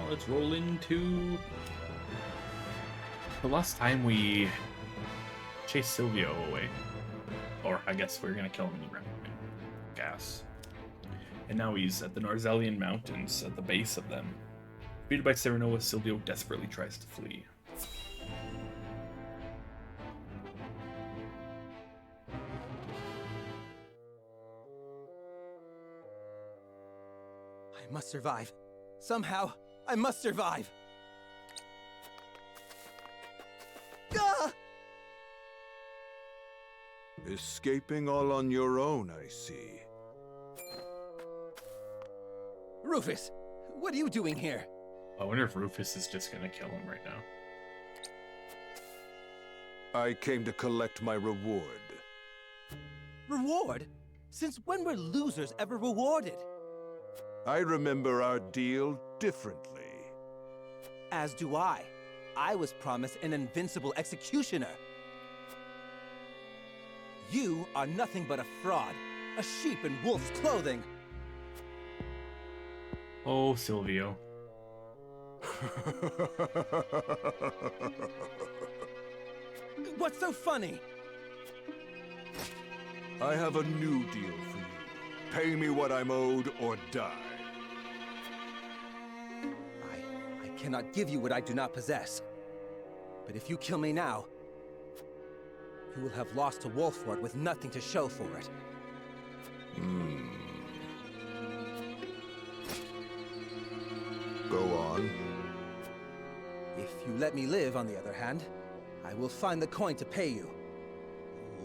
let's roll into the last time we chased Silvio away. Or I guess we're gonna kill him in the gas. And now he's at the Narzellian Mountains, at the base of them. Defeated by Serenova, Silvio desperately tries to flee. I must survive. Somehow, I must survive. Ah! Escaping all on your own, I see. Rufus, what are you doing here? I wonder if Rufus is just gonna kill him right now. I came to collect my reward. Reward? Since when were losers ever rewarded? I remember our deal differently. As do I. I was promised an invincible executioner. You are nothing but a fraud, a sheep in wolf's clothing. Oh, Silvio. What's so funny? I have a new deal for you. Pay me what I'm owed or die. I cannot give you what I do not possess. But if you kill me now, you will have lost to Wolford with nothing to show for it. Go on. If you let me live, on the other hand, I will find the coin to pay you.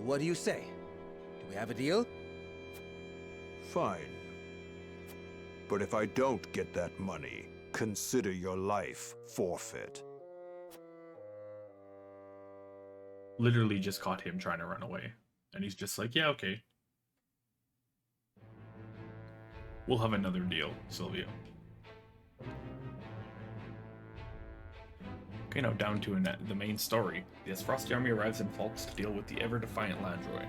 What do you say? Do we have a deal? Fine. But if I don't get that money, consider your life forfeit. Literally just caught him trying to run away. And he's just like, yeah, okay. We'll have another deal, Silvio. Okay, now down to the main story. The Frosty army arrives in Falks to deal with the ever-defiant Landroy.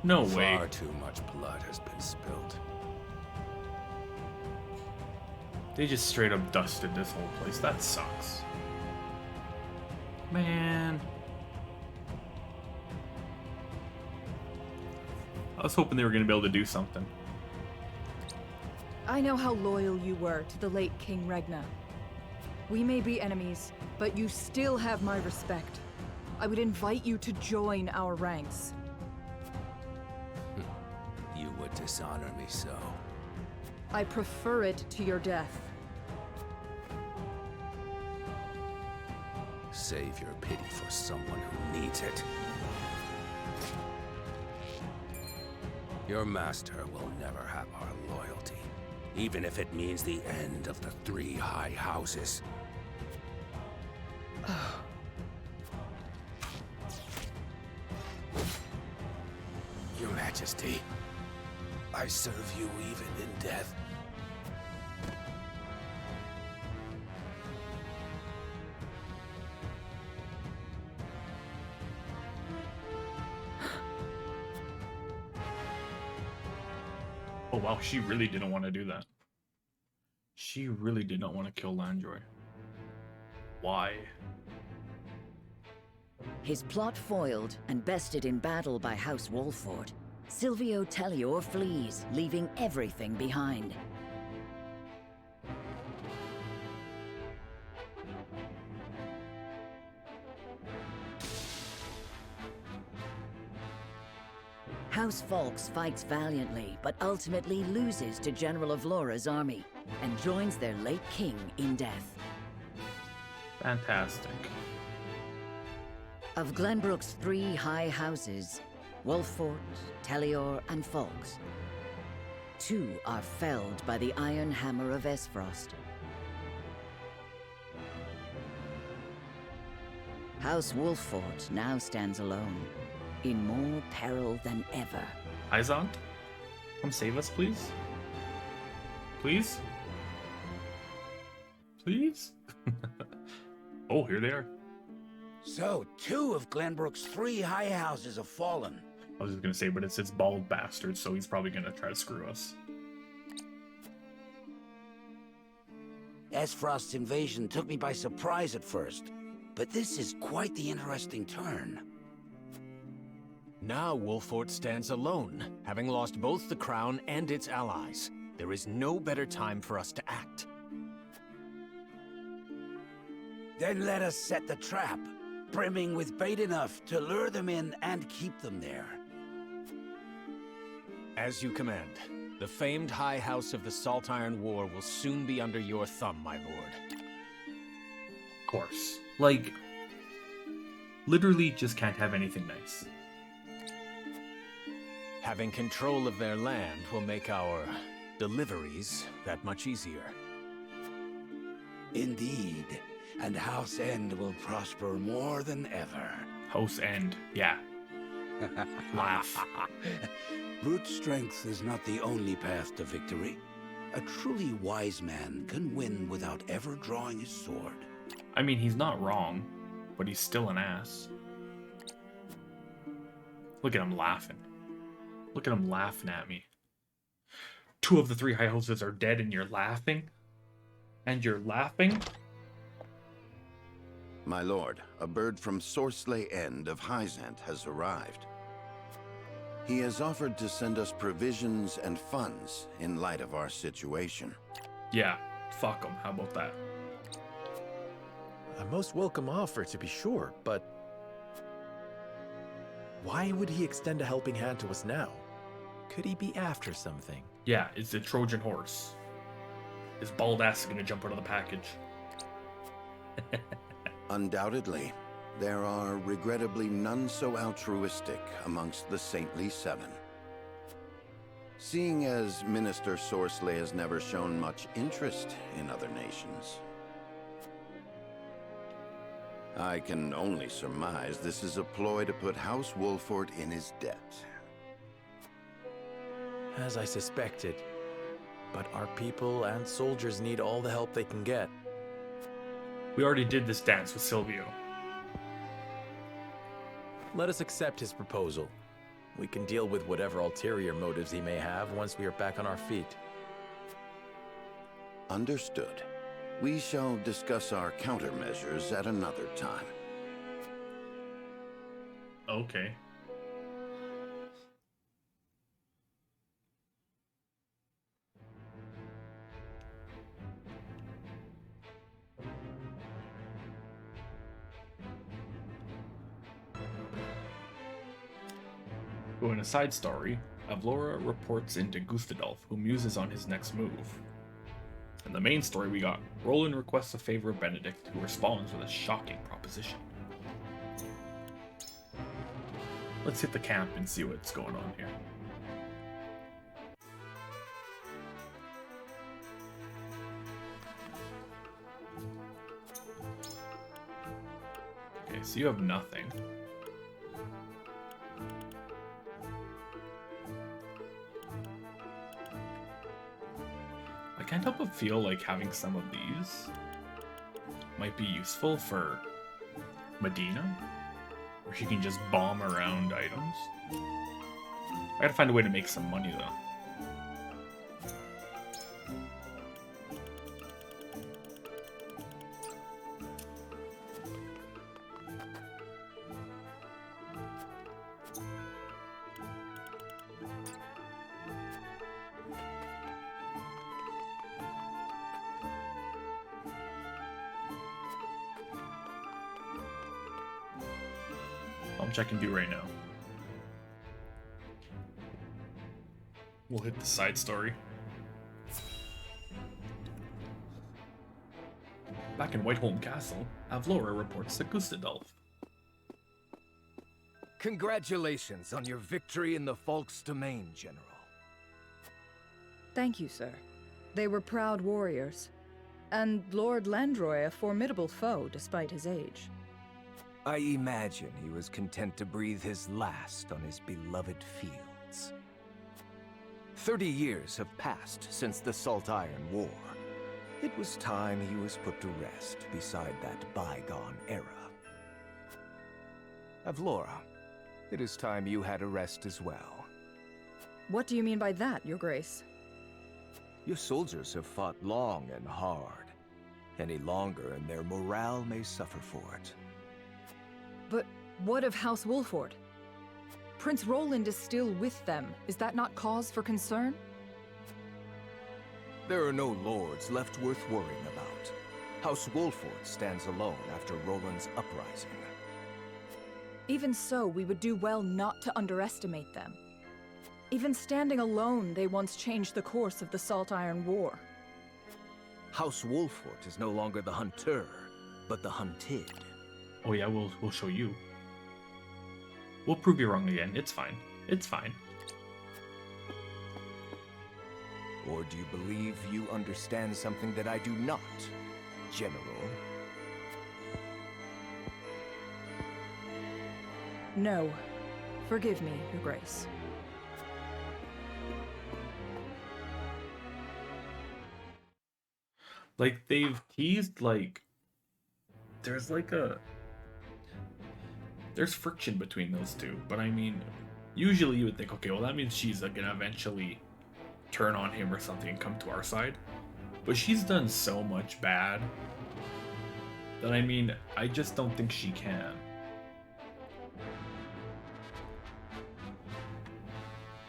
No way. Far too much blood has been spilled. They just straight up dusted this whole place. That sucks. Man. I was hoping they were going to be able to do something. I know how loyal you were to the late King Regna. We may be enemies, but you still have my respect. I would invite you to join our ranks. You would dishonor me so. I prefer it to your death. Save your pity for someone who needs it. Your master will never have our loyalty, even if it means the end of the three high houses. Your Majesty, I serve you even in death. Oh wow, she really didn't want to do that. She really did not want to kill Landroy. Why? His plot foiled and bested in battle by House Wolford, Silvio Tellior flees, leaving everything behind. House Falks fights valiantly, but ultimately loses to General of Laura's army, and joins their late king in death. Fantastic. Of Glenbrook's three high houses, Wolfort, Tellior, and Falks, two are felled by the iron hammer of Esfrost. House Wolfort now stands alone, in more peril than ever. Izant, come save us, please. Please? Please? Oh, here they are. So, 2 of Glenbrook's 3 high houses have fallen. I was just gonna say, but it's this bald bastard, so he's probably gonna try to screw us. Esfrost's invasion took me by surprise at first, but this is quite the interesting turn. Now Wolfort stands alone, having lost both the crown and its allies. There is no better time for us to act. Then let us set the trap, brimming with bait enough to lure them in and keep them there. As you command. The famed High House of the Salt Iron War will soon be under your thumb, my lord. Of course. Like, literally just can't have anything nice. Having control of their land will make our deliveries that much easier. Indeed, and House End will prosper more than ever. House End, yeah. Laugh. Brute strength is not the only path to victory. A truly wise man can win without ever drawing his sword. I mean, he's not wrong, but he's still an ass. Look at him laughing. Look at him laughing at me. 2 of the 3 high houses are dead and you're laughing? And you're laughing? My lord, a bird from Sorsley End of Hyzant has arrived. He has offered to send us provisions and funds in light of our situation. Yeah, fuck him. How about that? A most welcome offer, to be sure, but why would he extend a helping hand to us now? Could he be after something? Yeah, it's the Trojan horse. His bald ass is gonna jump out of the package. Undoubtedly, there are regrettably none so altruistic amongst the Saintly Seven. Seeing as Minister Sorsley has never shown much interest in other nations, I can only surmise this is a ploy to put House Wolfort in his debt. As I suspected. But our people and soldiers need all the help they can get. We already did this dance with Silvio. Let us accept his proposal. We can deal with whatever ulterior motives he may have once we are back on our feet. Understood. We shall discuss our countermeasures at another time. Okay. So in a side story, Avlora reports into Gustadolf, who muses on his next move. In the main story, we got Roland requests a favor of Benedict, who responds with a shocking proposition. Let's hit the camp and see what's going on here. Okay, so you have nothing. I can't help but feel like having some of these might be useful for Medina, where she can just bomb around items. I gotta find a way to make some money though. Which I can do right now. We'll hit the side story. Back in Whiteholm Castle, Avlora reports to Gustadolf. Congratulations on your victory in the Folk's domain, General. Thank you, sir. They were proud warriors. And Lord Landroy a formidable foe despite his age. I imagine he was content to breathe his last on his beloved fields. 30 years have passed since the Salt Iron War. It was time he was put to rest beside that bygone era. Avlora, it is time you had a rest as well. What do you mean by that, Your Grace? Your soldiers have fought long and hard. Any longer and their morale may suffer for it. But what of House Wolford? Prince Roland is still with them. Is that not cause for concern? There are no lords left worth worrying about. House Wolford stands alone after Roland's uprising. Even so, we would do well not to underestimate them. Even standing alone, they once changed the course of the Salt Iron War. House Wolford is no longer the hunter, but the hunted. Oh yeah, we'll show you. We'll prove you wrong again. It's fine. It's fine. Or do you believe you understand something that I do not, General? No. Forgive me, Your Grace. Like, they've teased, like, there's friction between those two, but I mean, usually you would think, okay, well, that means she's gonna eventually turn on him or something and come to our side. But she's done so much bad that, I mean, I just don't think she can.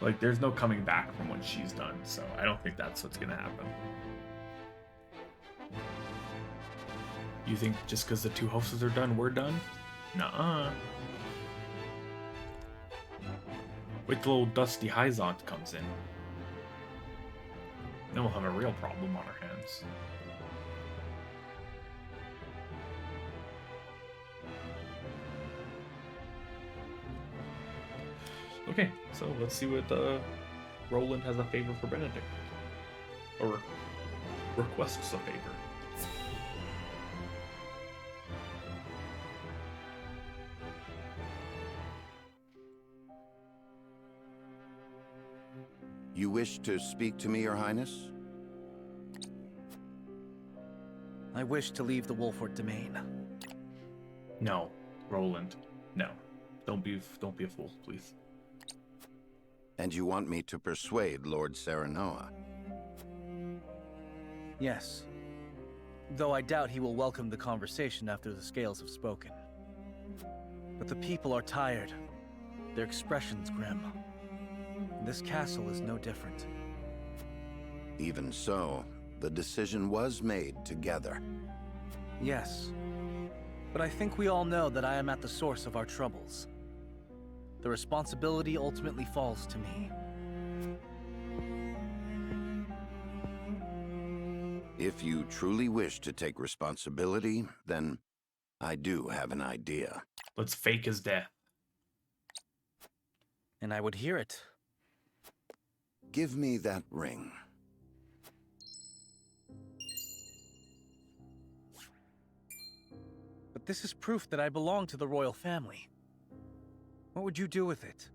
Like, there's no coming back from what she's done, so I don't think that's what's gonna happen. You think just because the two houses are done, we're done? Nuh-uh. Wait till old Dusty Hyzont comes in. Then we'll have a real problem on our hands. Okay, so let's see what Roland has a favor for Benedict. Or requests a favor. You wish to speak to me, Your Highness? I wish to leave the Wolford domain. No, Roland. No. Don't be a fool, please. And you want me to persuade Lord Serenoa? Yes. Though I doubt he will welcome the conversation after the scales have spoken. But the people are tired. Their expressions grim. This castle is no different. Even so, the decision was made together. Yes. But I think we all know that I am at the source of our troubles. The responsibility ultimately falls to me. If you truly wish to take responsibility, then I do have an idea. Let's fake his death. And I would hear it. Give me that ring. But this is proof that I belong to the royal family. What would you do with it?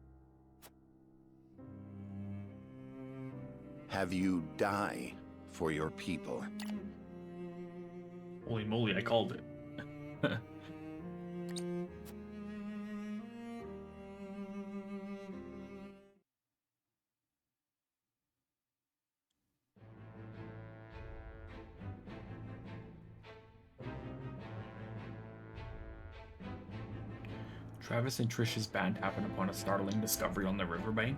Have you die for your people. Holy moly, I called it. Travis and Trish's band happen upon a startling discovery on the riverbank.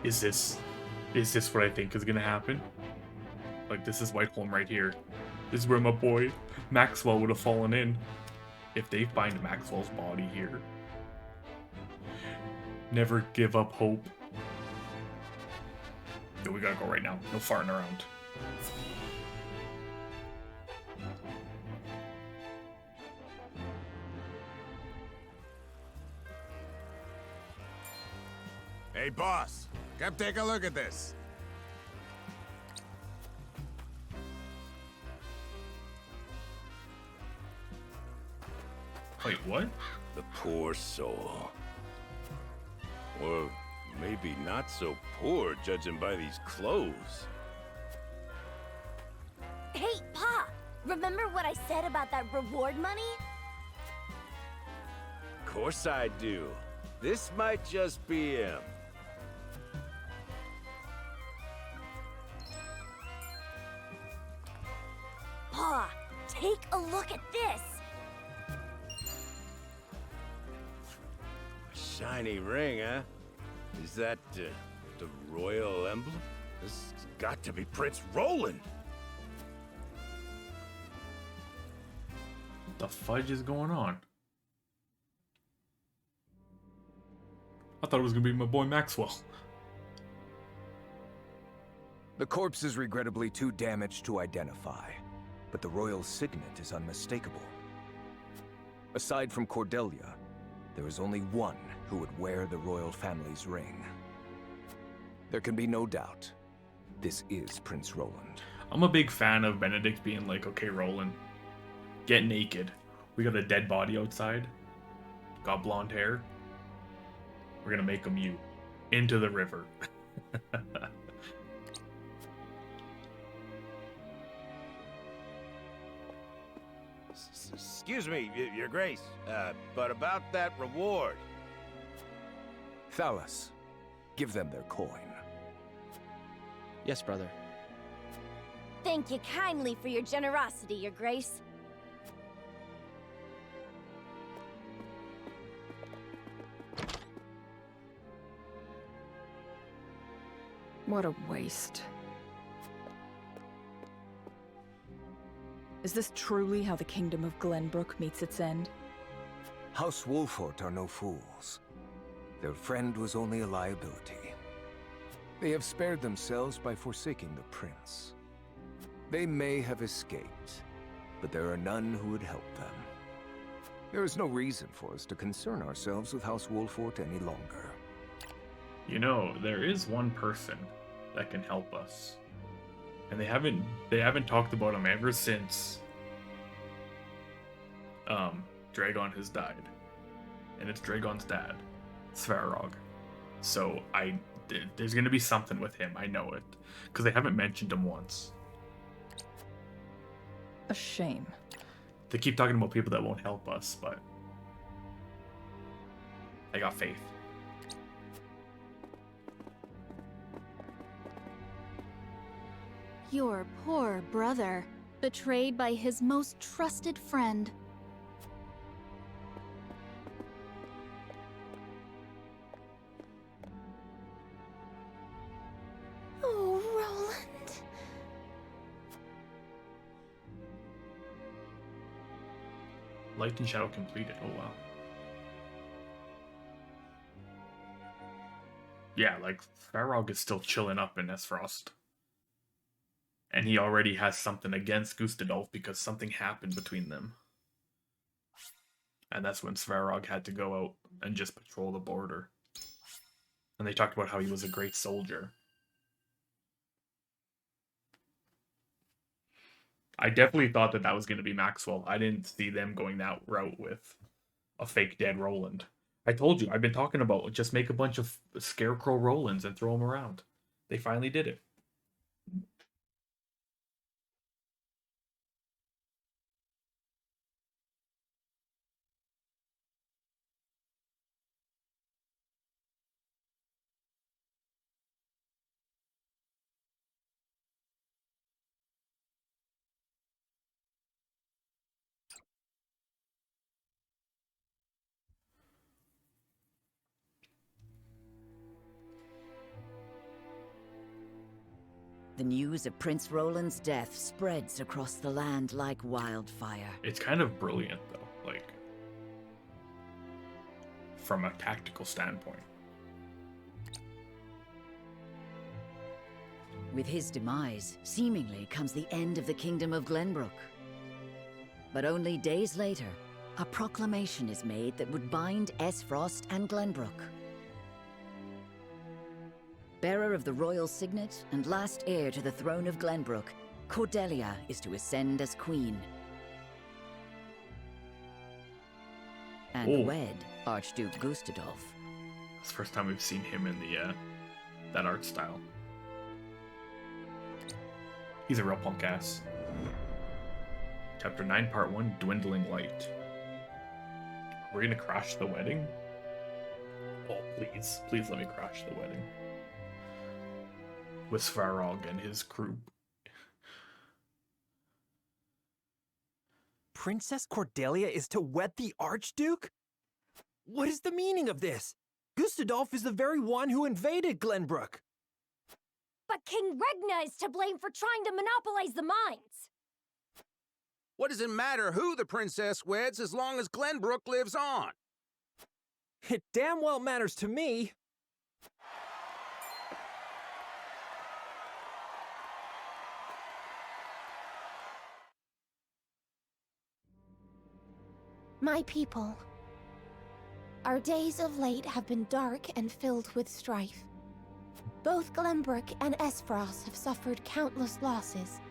Is this what I think is gonna happen? Like, this is Whiteholm right here. This is where my boy Maxwell would have fallen in if they find Maxwell's body here. Never give up hope. Yo, we gotta go right now. No farting around. Hey, boss. Come take a look at this. Wait, what? The poor soul. Or Maybe not so poor, judging by these clothes. Hey, Pa! Remember what I said about that reward money? Of course I do. This might just be him. Pa, take a look at this! A shiny ring, huh? Is that, the royal emblem? This has got to be Prince Roland! What the fudge is going on? I thought it was gonna be my boy Maxwell. The corpse is regrettably too damaged to identify, but the royal signet is unmistakable. Aside from Cordelia, there is only one who would wear the royal family's ring. There can be no doubt, this is Prince Roland. I'm a big fan of Benedict being like, okay, Roland, get naked. We got a dead body outside. Got blonde hair. We're gonna make him you. Into the river. Excuse me, Your Grace, but about that reward. Thalas, give them their coin. Yes, brother. Thank you kindly for your generosity, Your Grace. What a waste. Is this truly how the kingdom of Glenbrook meets its end? House Wolfort are no fools. Their friend was only a liability. They have spared themselves by forsaking the prince. They may have escaped, but there are none who would help them. There is no reason for us to concern ourselves with House Wolfort any longer. You know, there is one person that can help us. And they haven't talked about him ever since Dragon has died. And it's Dragon's dad, Svarog. So there's gonna be something with him, I know it. Because they haven't mentioned him once. A shame. They keep talking about people that won't help us, but I got faith. Your poor brother, betrayed by his most trusted friend. Oh, Roland. Light and Shadow completed. Oh wow. Yeah, like Farog is still chilling up in Esfrost. And he already has something against Gustadolf because something happened between them. And that's when Svarog had to go out and just patrol the border. And they talked about how he was a great soldier. I definitely thought that was going to be Maxwell. I didn't see them going that route with a fake dead Roland. I told you, I've been talking about just make a bunch of scarecrow Rolands and throw them around. They finally did it. The news of Prince Roland's death spreads across the land like wildfire. It's kind of brilliant, though, like, from a tactical standpoint. With his demise, seemingly comes the end of the kingdom of Glenbrook. But only days later, a proclamation is made that would bind Esfrost and Glenbrook. Bearer of the royal signet and last heir to the throne of Glenbrook, Cordelia is to ascend as queen. And wed Archduke Gustadolf. It's the first time we've seen him in the that art style. He's a real punk ass. Chapter 9, Part 1, Dwindling Light. We're gonna crash the wedding? Oh, please. Please let me crash the wedding. With Svarog and his crew. Princess Cordelia is to wed the Archduke? What is the meaning of this? Gustadolf is the very one who invaded Glenbrook. But King Regna is to blame for trying to monopolize the mines. What does it matter who the princess weds as long as Glenbrook lives on? It damn well matters to me. My people, our days of late have been dark and filled with strife. Both Glenbrook and Esfrost have suffered countless losses.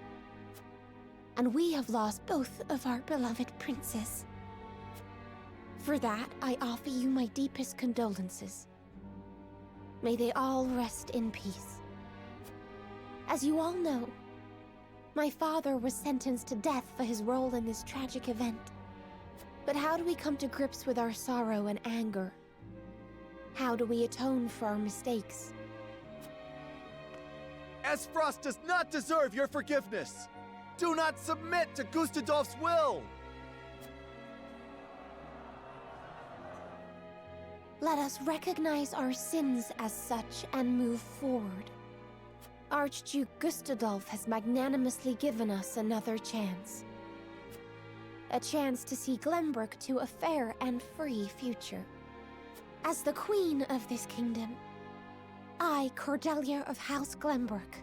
And we have lost both of our beloved princes. For that, I offer you my deepest condolences. May they all rest in peace. As you all know, my father was sentenced to death for his role in this tragic event. But how do we come to grips with our sorrow and anger? How do we atone for our mistakes? Esfrost does not deserve your forgiveness! Do not submit to Gustadolf's will! Let us recognize our sins as such and move forward. Archduke Gustadolf has magnanimously given us another chance. A chance to see Glenbrook to a fair and free future. As the queen of this kingdom, I, Cordelia of House Glenbrook,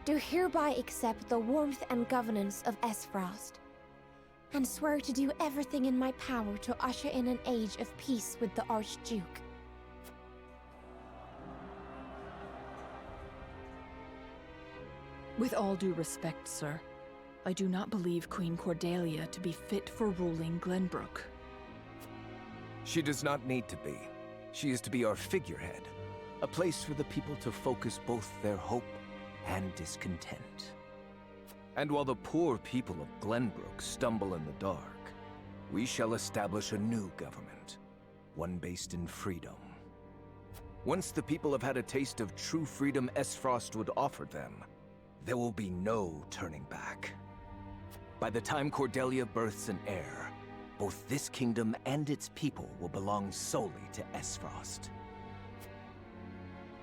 do hereby accept the warmth and governance of Esfrost, and swear to do everything in my power to usher in an age of peace with the Archduke. With all due respect, sir, I do not believe Queen Cordelia to be fit for ruling Glenbrook. She does not need to be. She is to be our figurehead, a place for the people to focus both their hope and discontent. And while the poor people of Glenbrook stumble in the dark, we shall establish a new government, one based in freedom. Once the people have had a taste of true freedom Esfrost would offer them, there will be no turning back. By the time Cordelia births an heir, both this kingdom and its people will belong solely to Esfrost.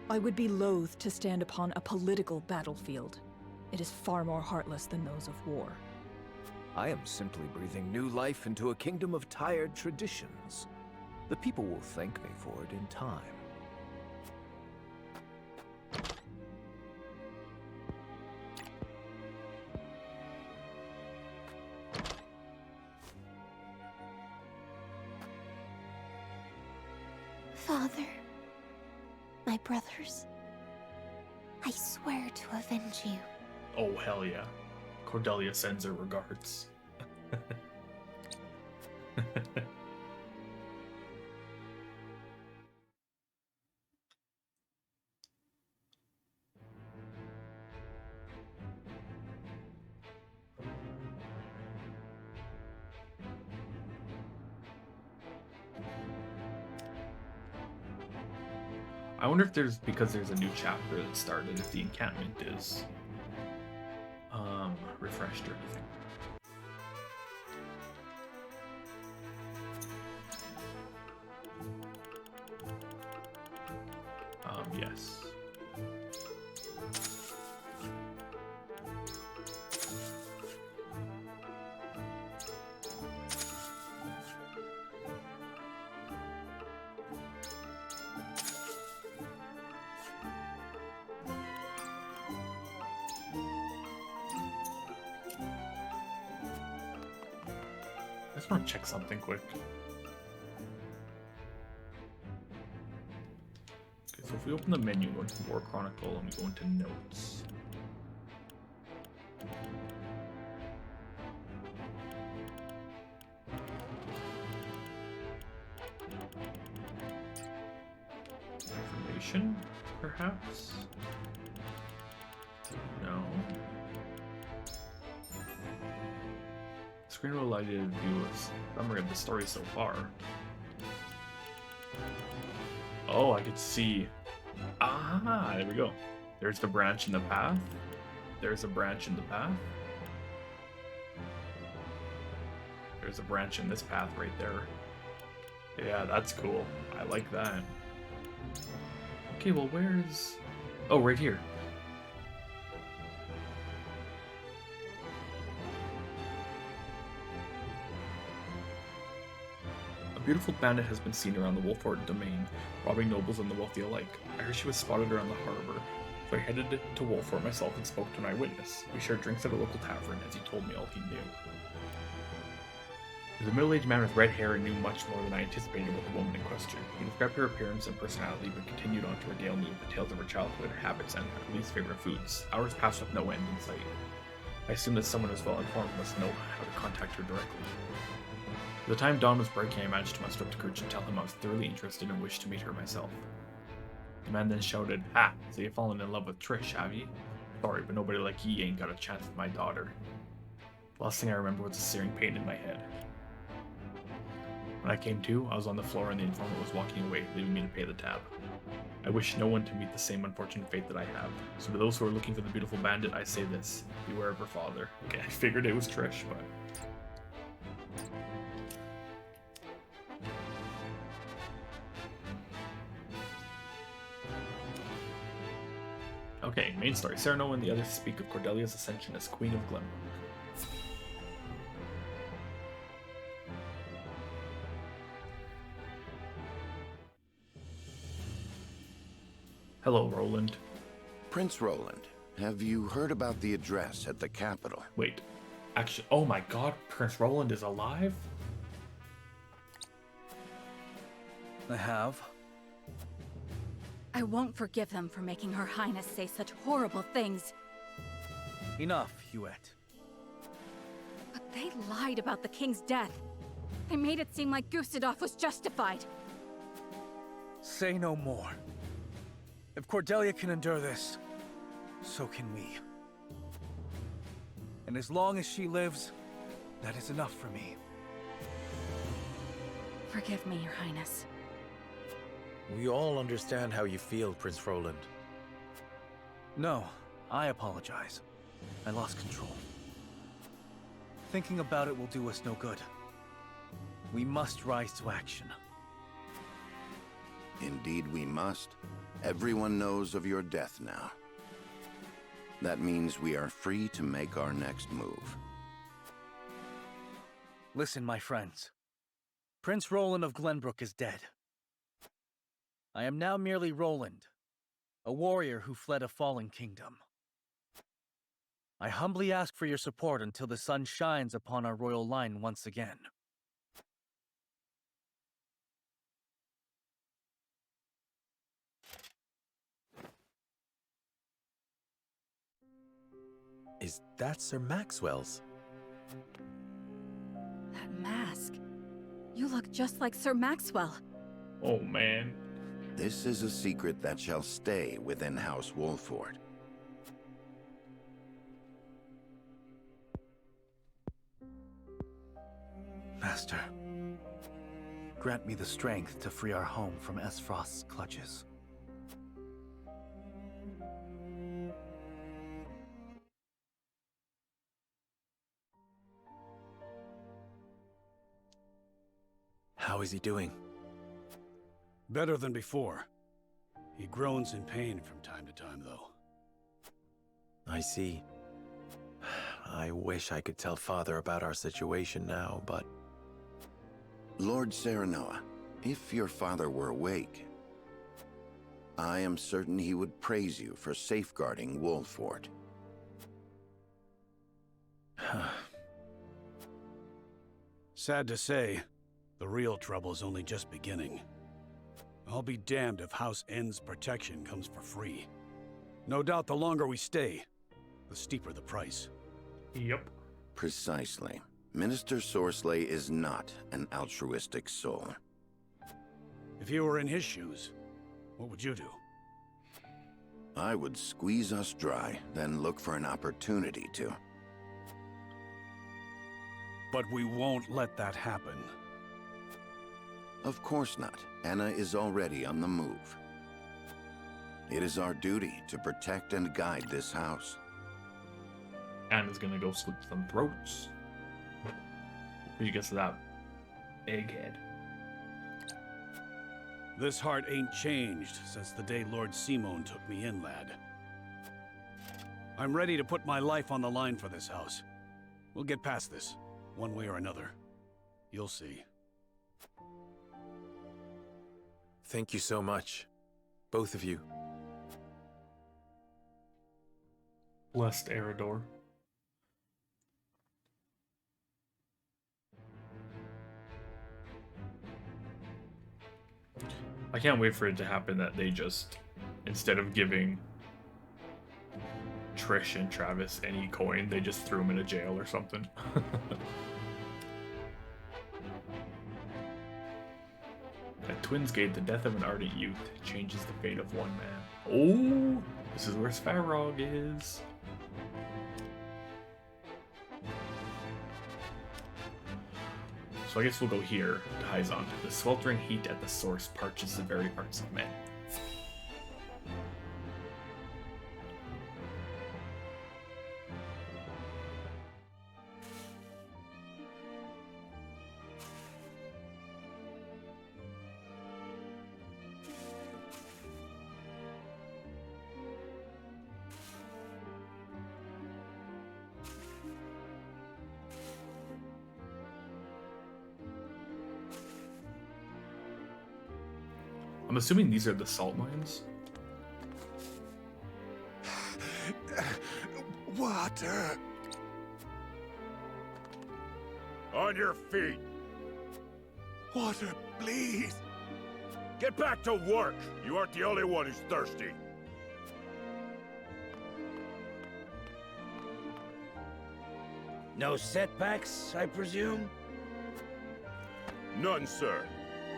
I would be loath to stand upon a political battlefield. It is far more heartless than those of war. I am simply breathing new life into a kingdom of tired traditions. The people will thank me for it in time. Father, my brothers, I swear to avenge you. Oh, hell yeah. Cordelia sends her regards. I wonder if because there's a new chapter that started, if the encampment is refreshed or anything. Yes. I just want to check something quick. Okay, so if we open the menu, go into War Chronicle, and we go into Notes. situation, perhaps? No. The screen will allow you to view a summary of the story so far. Oh, I could see. Ah, there we go. There's the branch in the path. There's a branch in the path. There's a branch in this path right there. Yeah, that's cool. I like that. Okay, well, where's... Oh, right here. A beautiful bandit has been seen around the Wolford domain, robbing nobles and the wealthy alike. I heard she was spotted around the harbor, so I headed to Wolford myself and spoke to an eyewitness. We shared drinks at a local tavern as he told me all he knew. He was a middle-aged man with red hair and knew much more than I anticipated about the woman in question. He described her appearance and personality, but continued on to regale me with the tales of her childhood, habits, and her least favorite foods. Hours passed with no end in sight. I assumed that someone who's well-informed must know how to contact her directly. By the time dawn was breaking, I managed to muster up the courage to tell him I was thoroughly interested and wished to meet her myself. The man then shouted, "Ha! So you've fallen in love with Trish, have you? Sorry, but nobody like ye ain't got a chance with my daughter." The last thing I remember was a searing pain in my head. When I came to, I was on the floor and the informant was walking away, leaving me to pay the tab. I wish no one to meet the same unfortunate fate that I have. So to those who are looking for the beautiful bandit, I say this: beware of her father. Okay, I figured it was Trish, but... Okay, main story. Cyrano and the others speak of Cordelia's ascension as Queen of Glenbrook. Hello, Roland. Prince Roland, have you heard about the address at the capital? Wait, actually, oh my god, Prince Roland is alive? I have. I won't forgive them for making Her Highness say such horrible things. Enough, Huette. But they lied about the king's death. They made it seem like Gustave was justified. Say no more. If Cordelia can endure this, so can we. And as long as she lives, that is enough for me. Forgive me, Your Highness. We all understand how you feel, Prince Roland. No, I apologize. I lost control. Thinking about it will do us no good. We must rise to action. Indeed we must. Everyone knows of your death now. That means we are free to make our next move. Listen, my friends. Prince Roland of Glenbrook is dead. I am now merely Roland, a warrior who fled a fallen kingdom. I humbly ask for your support until the sun shines upon our royal line once again. Is that Sir Maxwell's? That mask. You look just like Sir Maxwell. Oh man. This is a secret that shall stay within House Wolford. Master, grant me the strength to free our home from Esfrost's clutches. How is he doing? Better than before. He groans in pain from time to time, though. I see. I wish I could tell Father about our situation now, but... Lord Serenoa, if your father were awake, I am certain he would praise you for safeguarding Wolford. Sad to say, the real trouble's only just beginning. I'll be damned if House N's protection comes for free. No doubt the longer we stay, the steeper the price. Yep. Precisely. Minister Sorsley is not an altruistic soul. If you were in his shoes, what would you do? I would squeeze us dry, then look for an opportunity to. But we won't let that happen. Of course not. Anna is already on the move. It is our duty to protect and guide this house. Anna's gonna go slit some throats. You guess that egghead. This heart ain't changed since the day Lord Simon took me in, lad. I'm ready to put my life on the line for this house. We'll get past this, one way or another. You'll see. Thank you so much, both of you. Blessed Eredor. I can't wait for it to happen that they just, instead of giving Trish and Travis any coin, they just threw them in a jail or something. At Twins Gate, the death of an ardent youth changes the fate of one man. Oh, this is where Svarog is. So I guess we'll go here to Hyzon. The sweltering heat at the source parches the very hearts of men. I'm assuming these are the salt mines. Water. On your feet. Water, please. Get back to work. You aren't the only one who's thirsty. No setbacks, I presume? None, sir.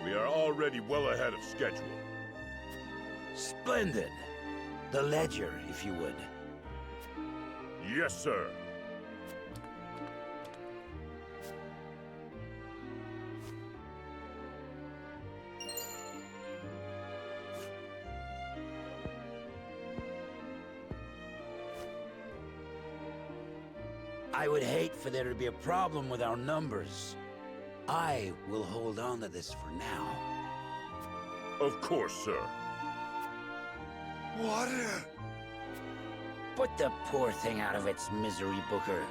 We are already well ahead of schedule. Splendid. The ledger, if you would. Yes, sir. I would hate for there to be a problem with our numbers. I will hold on to this for now. Of course, sir. Water! Put the poor thing out of its misery, Booker.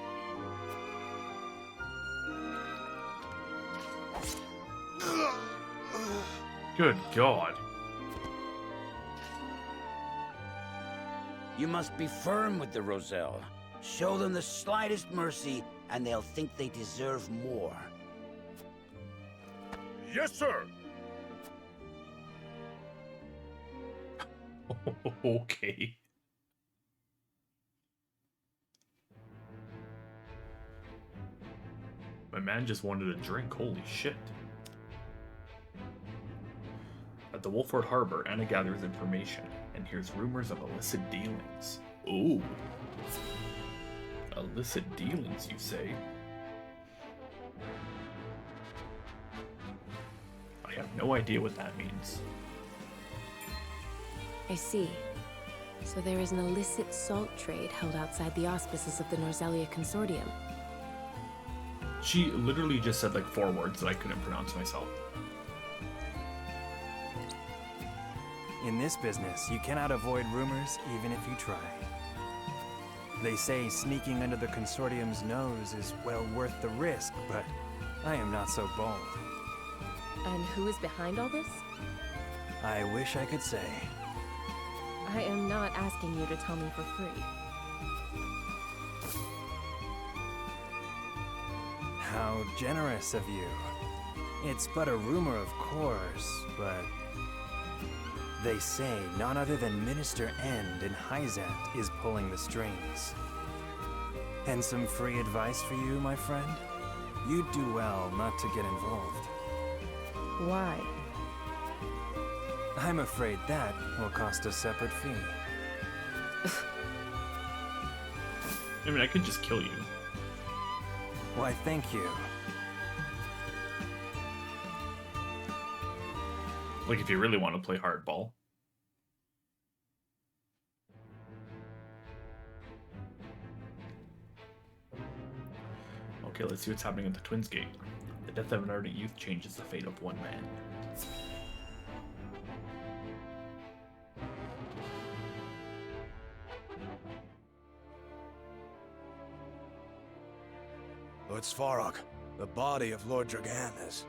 Good God. You must be firm with the Roselle. Show them the slightest mercy, and they'll think they deserve more. Yes, sir! Okay. My man just wanted a drink, holy shit. At the Wolford Harbor, Anna gathers information and hears rumors of illicit dealings. Ooh. Illicit dealings, you say? I have no idea what that means. I see. So there is an illicit salt trade held outside the auspices of the Norzelia Consortium. She literally just said like 4 words that I couldn't pronounce myself. In this business, you cannot avoid rumors even if you try. They say sneaking under the Consortium's nose is well worth the risk, but I am not so bold. And who is behind all this? I wish I could say. I am not asking you to tell me for free. How generous of you. It's but a rumor, of course, but they say none other than Minister End in Hyzant is pulling the strings. And some free advice for you, my friend? You'd do well not to get involved. Why? I'm afraid that will cost a separate fee. I mean, I could just kill you. Why, thank you. Like, if you really want to play hardball. Okay, let's see what's happening at the Twins Gate. The death of an ardent youth changes the fate of one man. Lord Svarog, the body of Lord Dragan is...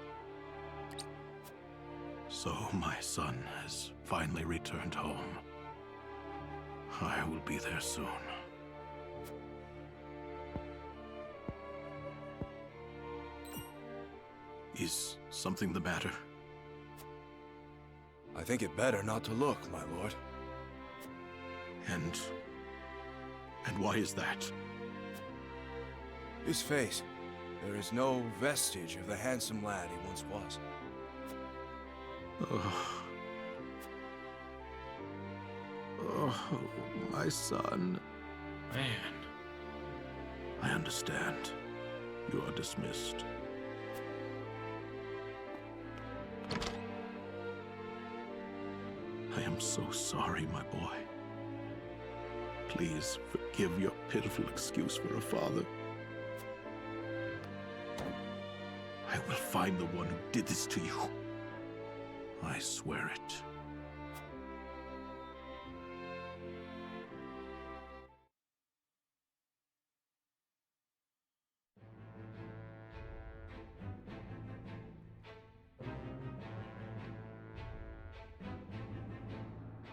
So my son has finally returned home. I will be there soon. Is something the matter? I think it better not to look, my lord. And why is that? His face. There is no vestige of the handsome lad he once was. Oh. Oh, my son. Man. I understand. You are dismissed. I am so sorry, my boy. Please forgive your pitiful excuse for a father. I will find the one who did this to you. I swear it.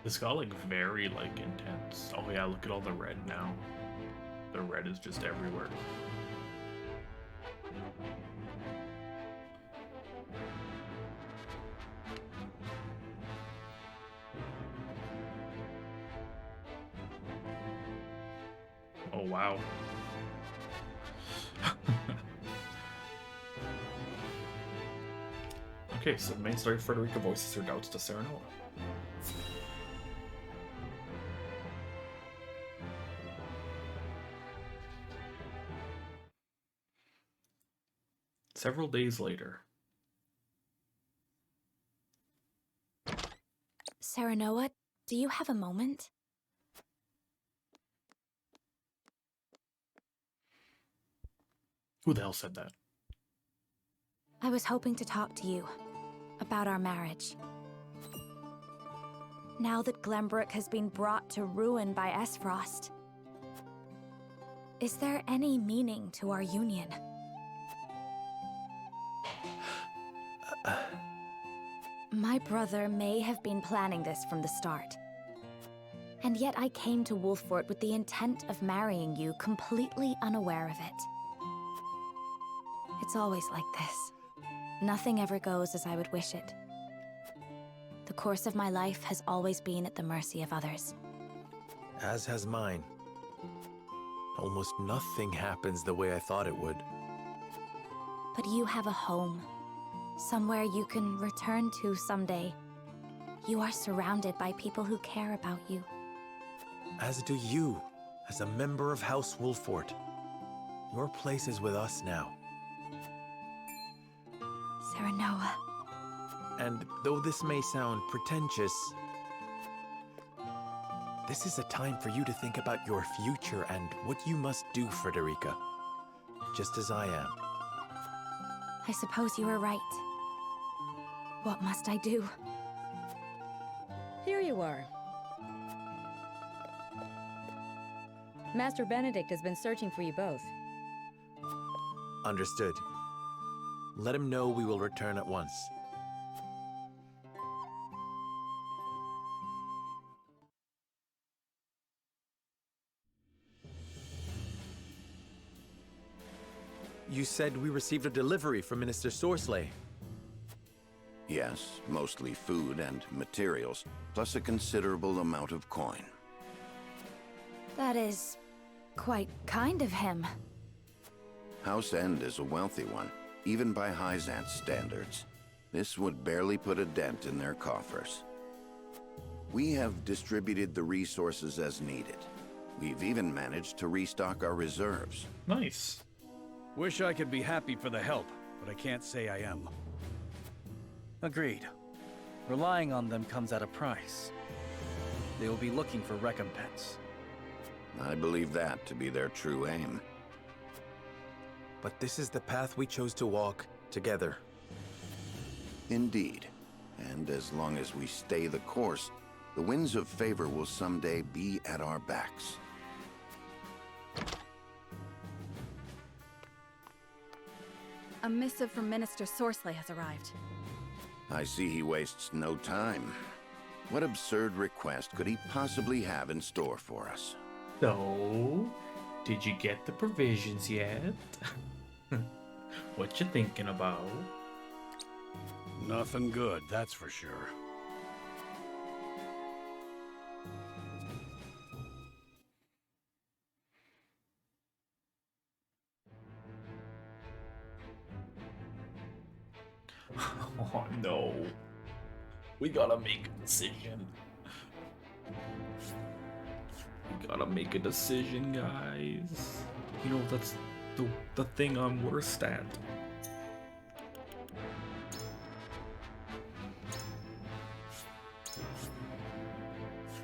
This got like very like intense. Oh yeah, look at all the red now. The red is just everywhere. Oh wow. Okay, so the main story, Frederica voices her doubts to Serenoa. Several days later. Serenoa, do you have a moment? Who the hell said that? I was hoping to talk to you about our marriage. Now that Glenbrook has been brought to ruin by Esfrost, is there any meaning to our union? My brother may have been planning this from the start. And yet I came to Wolffort with the intent of marrying you, completely unaware of it. It's always like this. Nothing ever goes as I would wish it. The course of my life has always been at the mercy of others. As has mine. Almost nothing happens the way I thought it would. But you have a home. Somewhere you can return to someday. You are surrounded by people who care about you. As do you, as a member of House Wolffort. Your place is with us now. Serenoa. And though this may sound pretentious, this is a time for you to think about your future and what you must do, Frederica. Just as I am. I suppose you are right. What must I do? Here you are. Master Benedict has been searching for you both. Understood. Let him know we will return at once. You said we received a delivery from Minister Sorsley. Yes, mostly food and materials, plus a considerable amount of coin. That is quite kind of him. House End is a wealthy one, even by Hyzant's standards. This would barely put a dent in their coffers. We have distributed the resources as needed. We've even managed to restock our reserves. Nice. Wish I could be happy for the help, but I can't say I am. Agreed. Relying on them comes at a price. They will be looking for recompense. I believe that to be their true aim. But this is the path we chose to walk together. Indeed. And as long as we stay the course, the winds of favor will someday be at our backs. A missive from Minister Sorcelet has arrived. I see he wastes no time. What absurd request could he possibly have in store for us? So, did you get the provisions yet? What you thinking about? Nothing good, that's for sure. Oh no. We gotta make a decision. We gotta make a decision, guys. You know, that's the thing I'm worst at.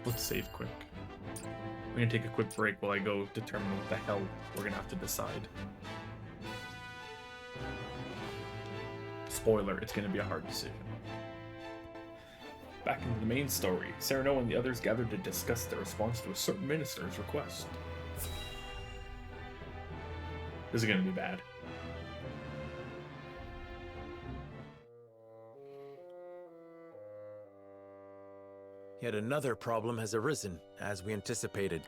Let's save quick. We're gonna take a quick break while I go determine what the hell we're gonna have to decide. Spoiler, it's gonna be a hard decision. Back into the main story, Cyrano and the others gathered to discuss their response to a certain minister's request. This is gonna be bad. Yet another problem has arisen, as we anticipated.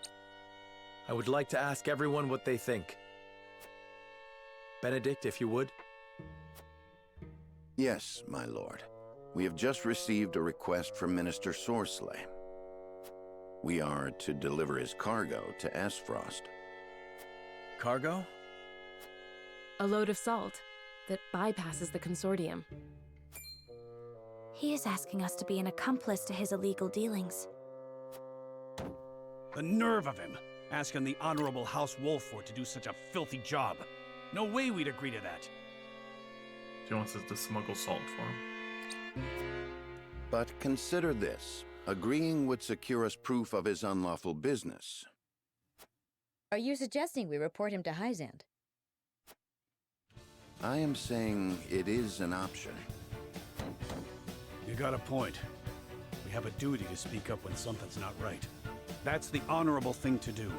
I would like to ask everyone what they think. Benedict, if you would. Yes, my lord. We have just received a request from Minister Sorcelet. We are to deliver his cargo to Esfrost. Cargo? A load of salt that bypasses the consortium. He is asking us to be an accomplice to his illegal dealings. The nerve of him, asking the Honorable House Wolford to do such a filthy job. No way we'd agree to that. He wants us to smuggle salt for him. But consider this. Agreeing would secure us proof of his unlawful business. Are you suggesting we report him to Hyzant? I am saying it is an option. You got a point. We have a duty to speak up when something's not right. That's the honorable thing to do.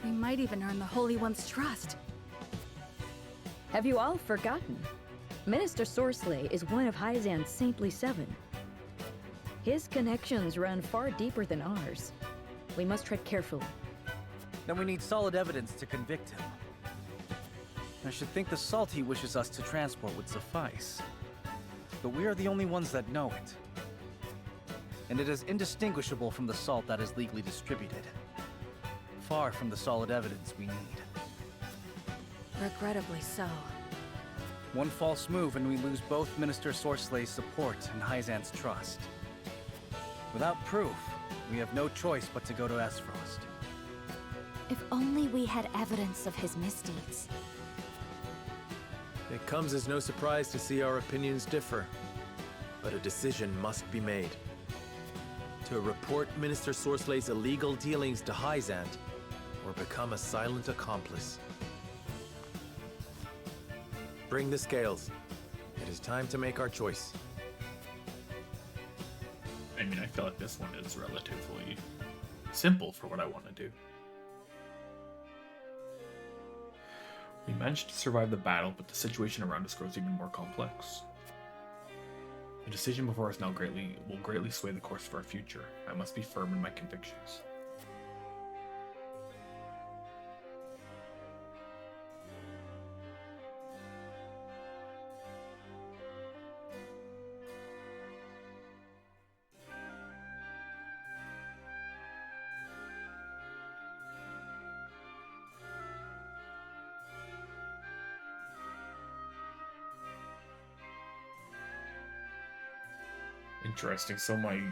We might even earn the Holy One's trust. Have you all forgotten? Minister Sorcelet is one of Hyzant's saintly seven. His connections run far deeper than ours. We must tread carefully. Then we need solid evidence to convict him. I should think the salt he wishes us to transport would suffice. But we are the only ones that know it. And it is indistinguishable from the salt that is legally distributed. Far from the solid evidence we need. Regrettably so. One false move and we lose both Minister Sorcelet's support and Hyzant's trust. Without proof, we have no choice but to go to Esfrost. If only we had evidence of his misdeeds. It comes as no surprise to see our opinions differ, but a decision must be made. To report Minister Sorcelet's illegal dealings to Hyzant, or become a silent accomplice. Bring the scales. It is time to make our choice. I mean, I feel like this one is relatively simple for what I want to do. We managed to survive the battle, but the situation around us grows even more complex. The decision before us now will greatly sway the course of our future. I must be firm in my convictions. Interesting. So my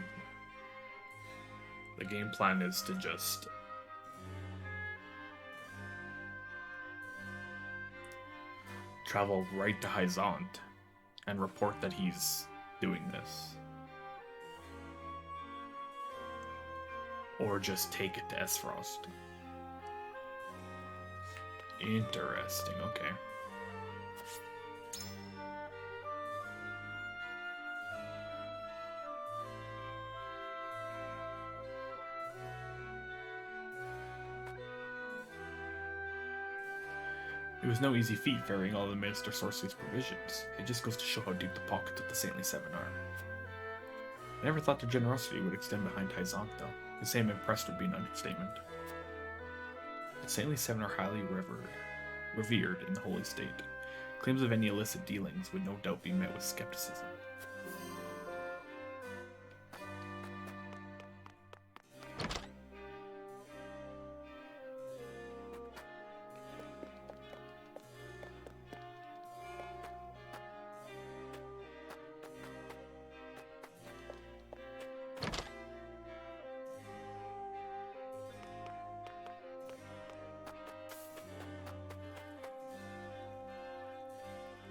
The game plan is to just travel right to Hyzant and report that he's doing this. Or just take it to Esfrost. Interesting, okay. It was no easy feat ferrying all the Minister Sorcery's provisions. It just goes to show how deep the pockets of the Saintly Seven are. I never thought their generosity would extend behind Hyzant, though. To say I'm impressed would be an understatement. The Saintly Seven are highly revered in the Holy State. Claims of any illicit dealings would no doubt be met with skepticism.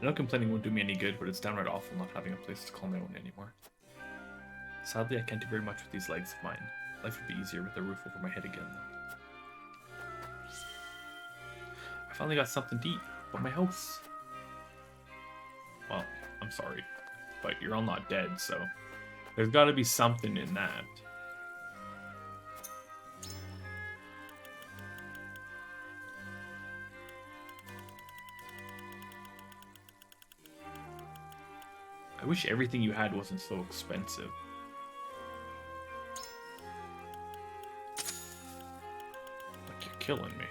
I know complaining won't do me any good, but it's downright awful not having a place to call my own anymore. Sadly, I can't do very much with these legs of mine. Life would be easier with a roof over my head again, though. I finally got something to eat, but my house... Well, I'm sorry, but you're all not dead, so... There's gotta be something in that. I wish everything you had wasn't so expensive. Like, you're killing me.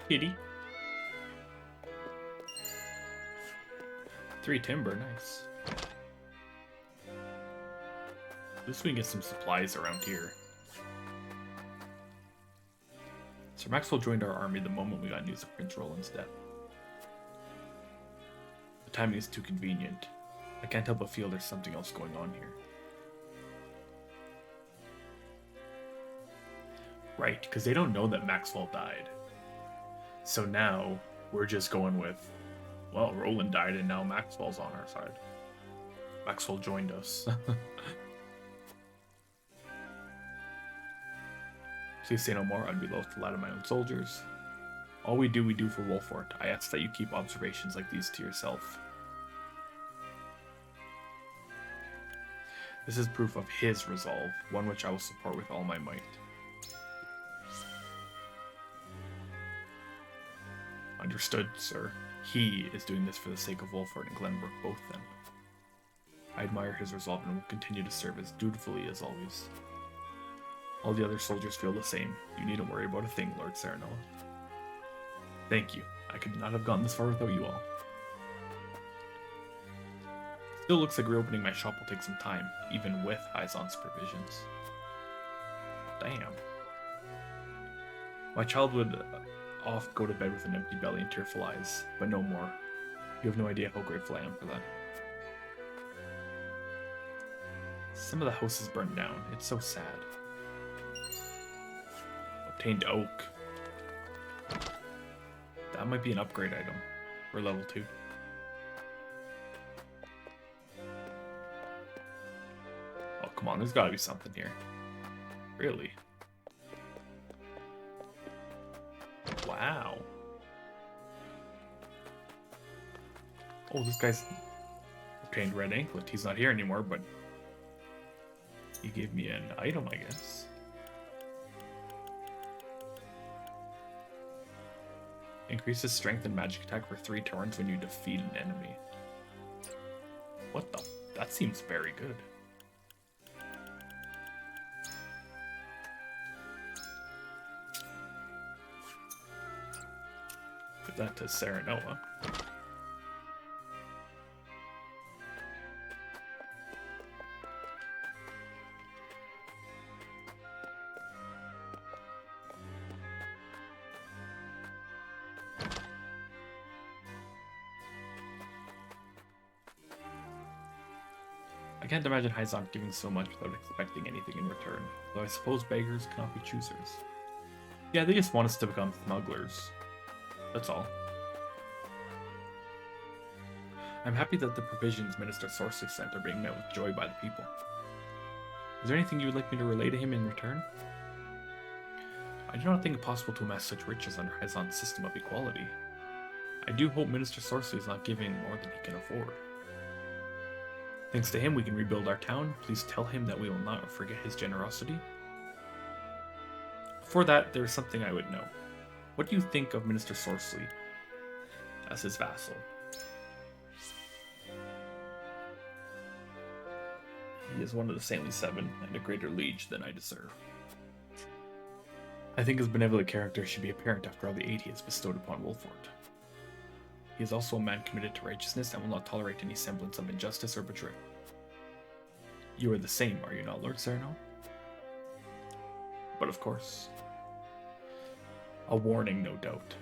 Kitty. 3 timber, nice. At least we can get some supplies around here. Sir Maxwell joined our army the moment we got news of Prince Roland's death. The timing is too convenient. I can't help but feel there's something else going on here. Right, because they don't know that Maxwell died. So now, we're just going with, well, Roland died and now Maxwell's on our side. Maxwell joined us. Please say no more, I'd be loath to lie to my own soldiers. All we do for Wolfort. I ask that you keep observations like these to yourself. This is proof of his resolve, one which I will support with all my might. Understood, sir. He is doing this for the sake of Wolford and Glenbrook, both them. I admire his resolve and will continue to serve as dutifully as always. All the other soldiers feel the same. You needn't worry about a thing, Lord Serenoa. Thank you. I could not have gotten this far without you all. Still looks like reopening my shop will take some time, even with Hyzant's provisions. Damn. My child would oft go to bed with an empty belly and tearful eyes, but no more. You have no idea how grateful I am for that. Some of the house is burned down. It's so sad. Obtained oak. That might be an upgrade item. For level 2. Oh, come on. There's gotta be something here. Really? Wow. Oh, this guy's obtained red anklet. He's not here anymore, but he gave me an item, I guess. Increases strength and magic attack for 3 turns when you defeat an enemy. What the? That seems very good. Give that to Saranoa. I can't imagine Hyzant giving so much without expecting anything in return, though I suppose beggars cannot be choosers. Yeah, they just want us to become smugglers. That's all. I'm happy that the provisions Minister Sorcery sent are being met with joy by the people. Is there anything you would like me to relay to him in return? I do not think it possible to amass such riches under Hyzant's system of equality. I do hope Minister Sorcery is not giving more than he can afford. Thanks to him, we can rebuild our town. Please tell him that we will not forget his generosity. Before that, there is something I would know. What do you think of Minister Sorcery as his vassal? He is one of the Saintly Seven and a greater liege than I deserve. I think his benevolent character should be apparent after all the aid he has bestowed upon Wolfort. He is also a man committed to righteousness and will not tolerate any semblance of injustice or betrayal. You are the same, are you not, Lord Serno? But of course. A warning, no doubt.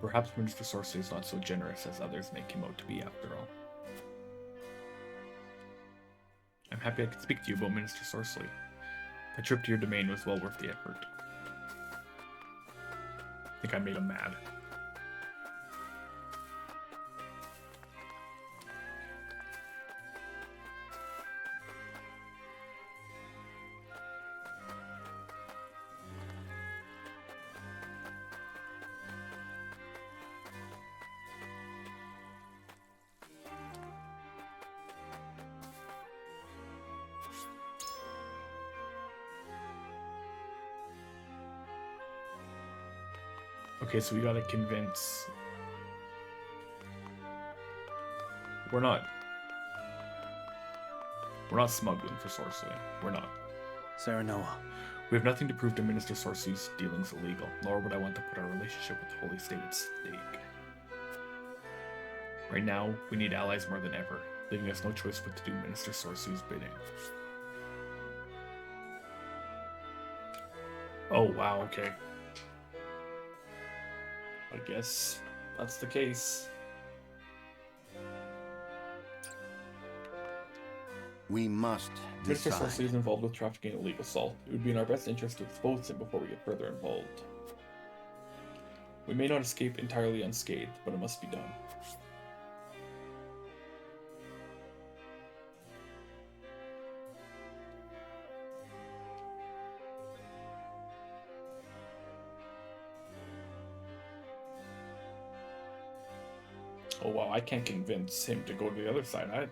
Perhaps Minister Sorcery is not so generous as others make him out to be after all. I'm happy I could speak to you about Minister Sorcery. The trip to your domain was well worth the effort. I think I made him mad. Okay, so we gotta convince... We're not smuggling for Sorcery. We're not. Saranoa. We have nothing to prove to Minister Sorcery's dealings illegal, nor would I want to put our relationship with the Holy State at stake. Right now, we need allies more than ever, leaving us no choice but to do Minister Sorcery's bidding. Oh, wow, okay. I guess that's the case. We must Mr. decide. Sorcery is involved with trafficking illegal salt. It would be in our best interest to expose him before we get further involved. We may not escape entirely unscathed, but it must be done. Oh wow, I can't convince him to go to the other side either.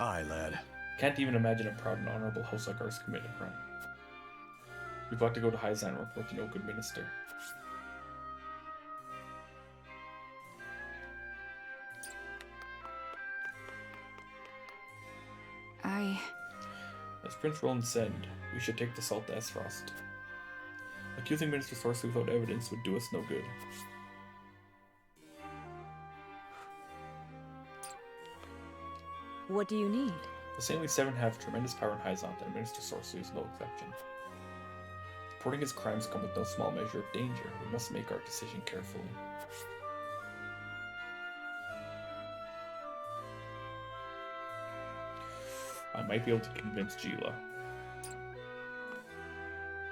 Aye, lad. Can't even imagine a proud and honorable house like ours commit a crime. We've got to go to Hyzan and report to no good minister. As Prince Roland said, we should take the salt to Esfrost. Accusing Minister Sorcery without evidence would do us no good. What do you need? The Saintly Seven have tremendous power in Hyzant, and Minister Sorcery is no exception. Reporting his crimes come with no small measure of danger. We must make our decision carefully. I might be able to convince Gila.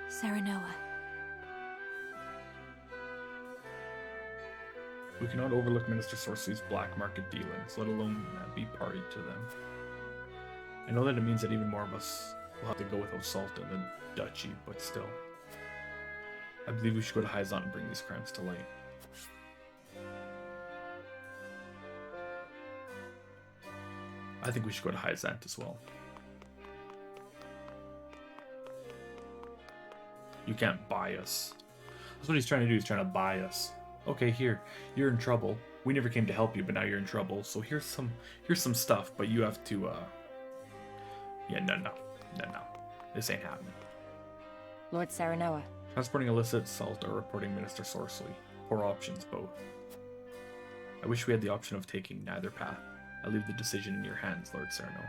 Saranoa. We cannot overlook Minister Sorcery's black market dealings, let alone be party to them. I know that it means that even more of us will have to go without salt in the duchy, but still. I believe we should go to Hyzant and bring these crimes to light. I think we should go to Hyzant as well. You can't buy us. That's what he's trying to do, he's trying to buy us. Okay, here, you're in trouble. We never came to help you, but now you're in trouble. So here's some stuff, but you have to, yeah, no. This ain't happening. Lord Saranoa. Transporting illicit salt or reporting Minister Sorcery. Poor options, both. I wish we had the option of taking neither path. I leave the decision in your hands, Lord Cerno.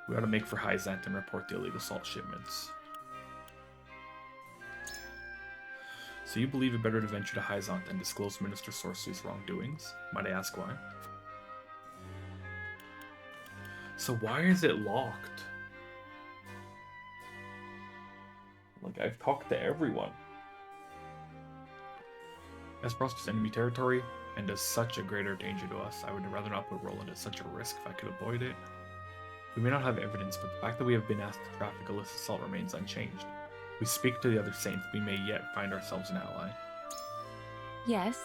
We ought to make for Hyzant and report the illegal salt shipments. So you believe it better to venture to Hyzant and disclose Minister Sorcery's wrongdoings? Might I ask why? So why is it locked? Like, I've talked to everyone. Aspros is enemy territory, and is such a greater danger to us. I would rather not put Roland at such a risk if I could avoid it. We may not have evidence, but the fact that we have been asked to traffic illicit salt remains unchanged. We speak to the other saints, we may yet find ourselves an ally. Yes?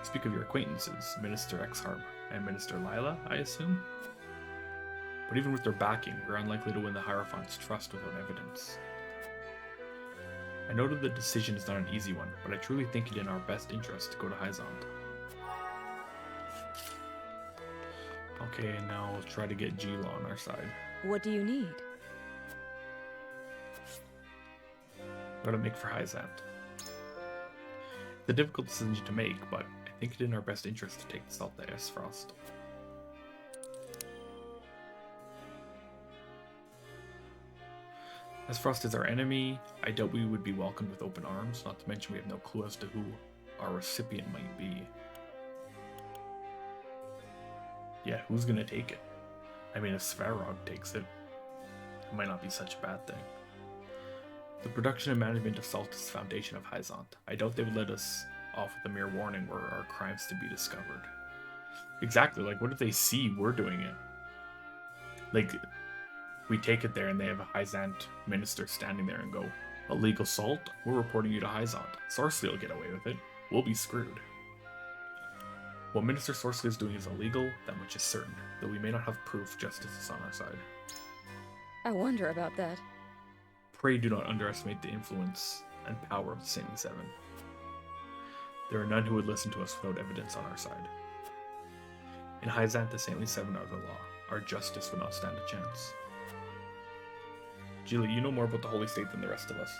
Speak of your acquaintances, Minister Exharm and Minister Lila, I assume? But even with their backing, we're unlikely to win the Hierophant's trust without evidence. I know that the decision is not an easy one, but I truly think it in our best interest to go to Hyzant. Okay, and now we'll try to get Gila on our side. What do you need? Gotta make for Hyzant. It's a difficult decision to make, but I think it in our best interest to take the salt to Esfrost. Esfrost is our enemy. I doubt we would be welcomed with open arms, not to mention we have no clue as to who our recipient might be. Yeah, who's gonna take it? I mean, if Svarog takes it, it might not be such a bad thing. The production and management of salt is the foundation of Hyzant. I doubt they would let us off with a mere warning were our crimes to be discovered. Exactly, like what if they see we're doing it? Like, we take it there and they have a Hyzant minister standing there and go, illegal salt? We're reporting you to Hyzant. Sorcery will get away with it. We'll be screwed. What Minister Sorcery is doing is illegal, that much is certain, though we may not have proof justice is on our side. I wonder about that. Pray do not underestimate the influence and power of the Saintly Seven. There are none who would listen to us without evidence on our side. In Hyzant, the Saintly Seven are the law. Our justice would not stand a chance. Gila, you know more about the Holy State than the rest of us.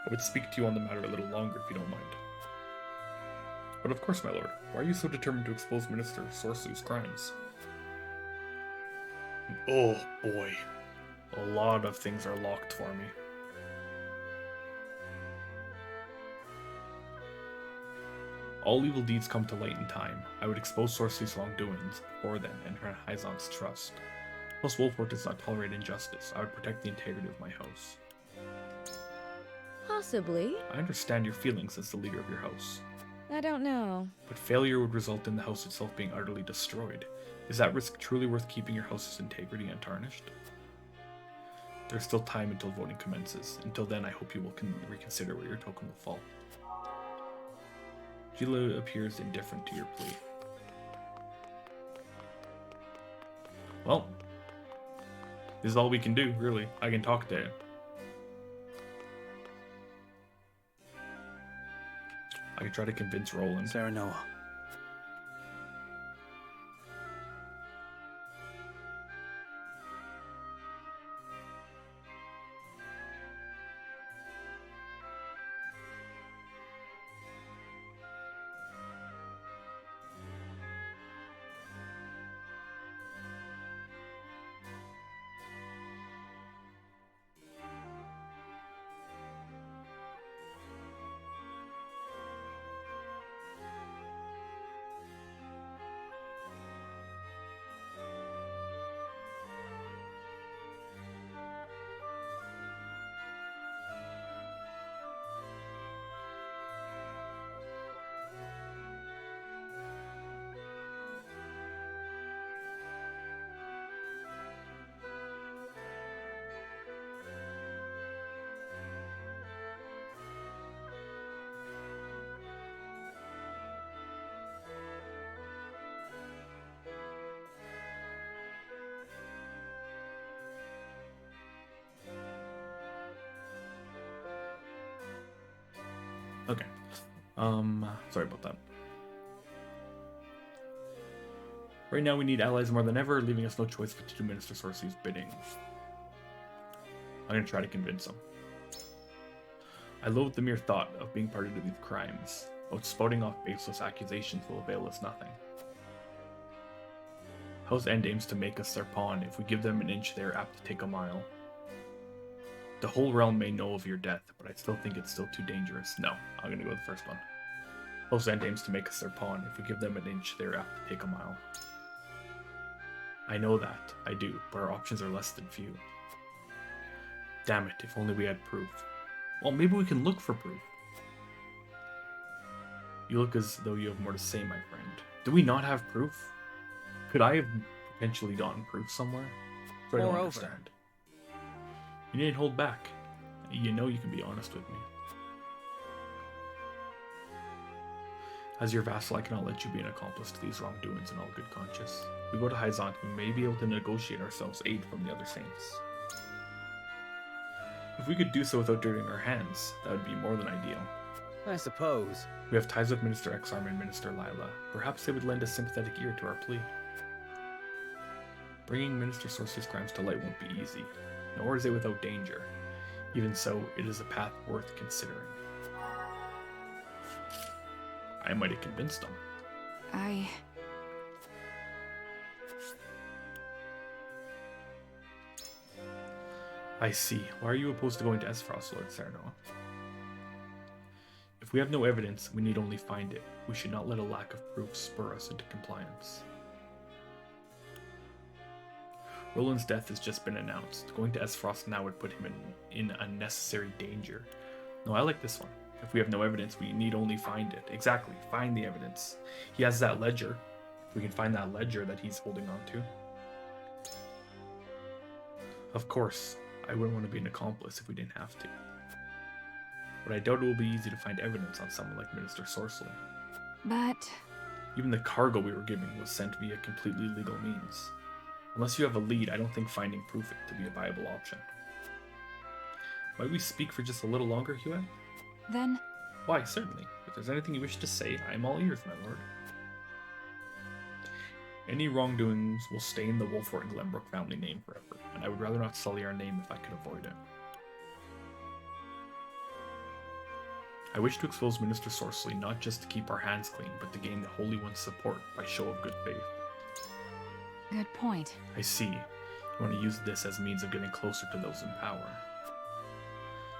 I would speak to you on the matter a little longer if you don't mind. But of course, my lord. Why are you so determined to expose Minister Sorcery's crimes? Oh boy. A lot of things are locked for me. All evil deeds come to light in time. I would expose Sorcery's wrongdoings before then and earn Hyzant's trust. Plus, Wolfort does not tolerate injustice. I would protect the integrity of my house. Possibly. I understand your feelings as the leader of your house. I don't know. But failure would result in the house itself being utterly destroyed. Is that risk truly worth keeping your house's integrity untarnished? There's still time until voting commences. Until then, I hope you will reconsider where your token will fall. Gila appears indifferent to your plea. Well, this is all we can do, really. I can talk to you. I can try to convince Roland. Serenoa. Okay. Sorry about that. Right now we need allies more than ever, leaving us no choice but to do Minister Sorcery's bidding. I'm gonna try to convince him. I loathe the mere thought of being party to these crimes, but spouting off baseless accusations will avail us nothing. House End aims to make us their pawn. If we give them an inch, they are apt to take a mile. The whole realm may know of your death, but I still think it's still too dangerous. No, I'm gonna go with the first one. House End aims to make us their pawn. If we give them an inch, they are apt to take a mile. I know that, I do, but our options are less than few. Damn it, if only we had proof. Well, maybe we can look for proof. You look as though you have more to say, my friend. Do we not have proof? Could I have potentially gotten proof somewhere? I don't understand. You needn't hold back. You know you can be honest with me. As your vassal, I cannot let you be an accomplice to these wrongdoings in all good conscience. If we go to Hyzant, we may be able to negotiate ourselves aid from the other saints. If we could do so without dirtying our hands, that would be more than ideal. I suppose. We have ties with Minister Exarm and Minister Lila. Perhaps they would lend a sympathetic ear to our plea. Bringing Minister Sorcery's crimes to light won't be easy, nor is it without danger. Even so, it is a path worth considering. I might have convinced them. I see. Why are you opposed to going to Esfrost, Lord Serenoa? If we have no evidence, we need only find it. We should not let a lack of proof spur us into compliance. Roland's death has just been announced. Going to Esfrost now would put him in unnecessary danger. No, I like this one. If we have no evidence, we need only find it. Exactly, find the evidence. He has that ledger. If we can find that ledger that he's holding on to. Of course, I wouldn't want to be an accomplice if we didn't have to. But I doubt it will be easy to find evidence on someone like Minister Sorcery. But... Even the cargo we were given was sent via completely legal means. Unless you have a lead, I don't think finding proof to be a viable option. Might we speak for just a little longer, Huet? Then... Why, certainly. If there's anything you wish to say, I am all ears, my lord. Any wrongdoings will stain the Wolfort and Glenbrook family name forever, and I would rather not sully our name if I could avoid it. I wish to expose Minister Sorcery not just to keep our hands clean, but to gain the Holy One's support by show of good faith. Good point. I see. You want to use this as a means of getting closer to those in power.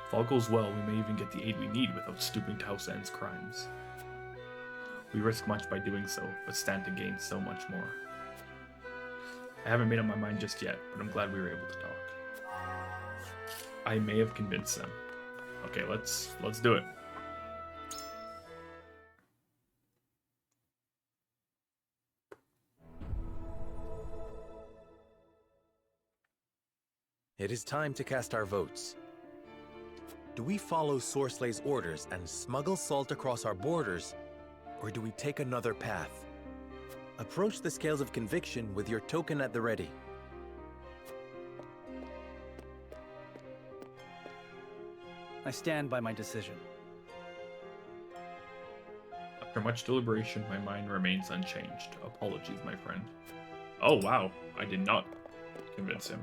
If all goes well, we may even get the aid we need without stooping to House End's crimes. We risk much by doing so, but stand to gain so much more. I haven't made up my mind just yet, but I'm glad we were able to talk. I may have convinced them. Okay, let's do it. It is time to cast our votes. Do we follow Sorslay's orders and smuggle salt across our borders, or do we take another path? Approach the scales of conviction with your token at the ready. I stand by my decision. After much deliberation, my mind remains unchanged. Apologies, my friend. Oh, wow. I did not convince him.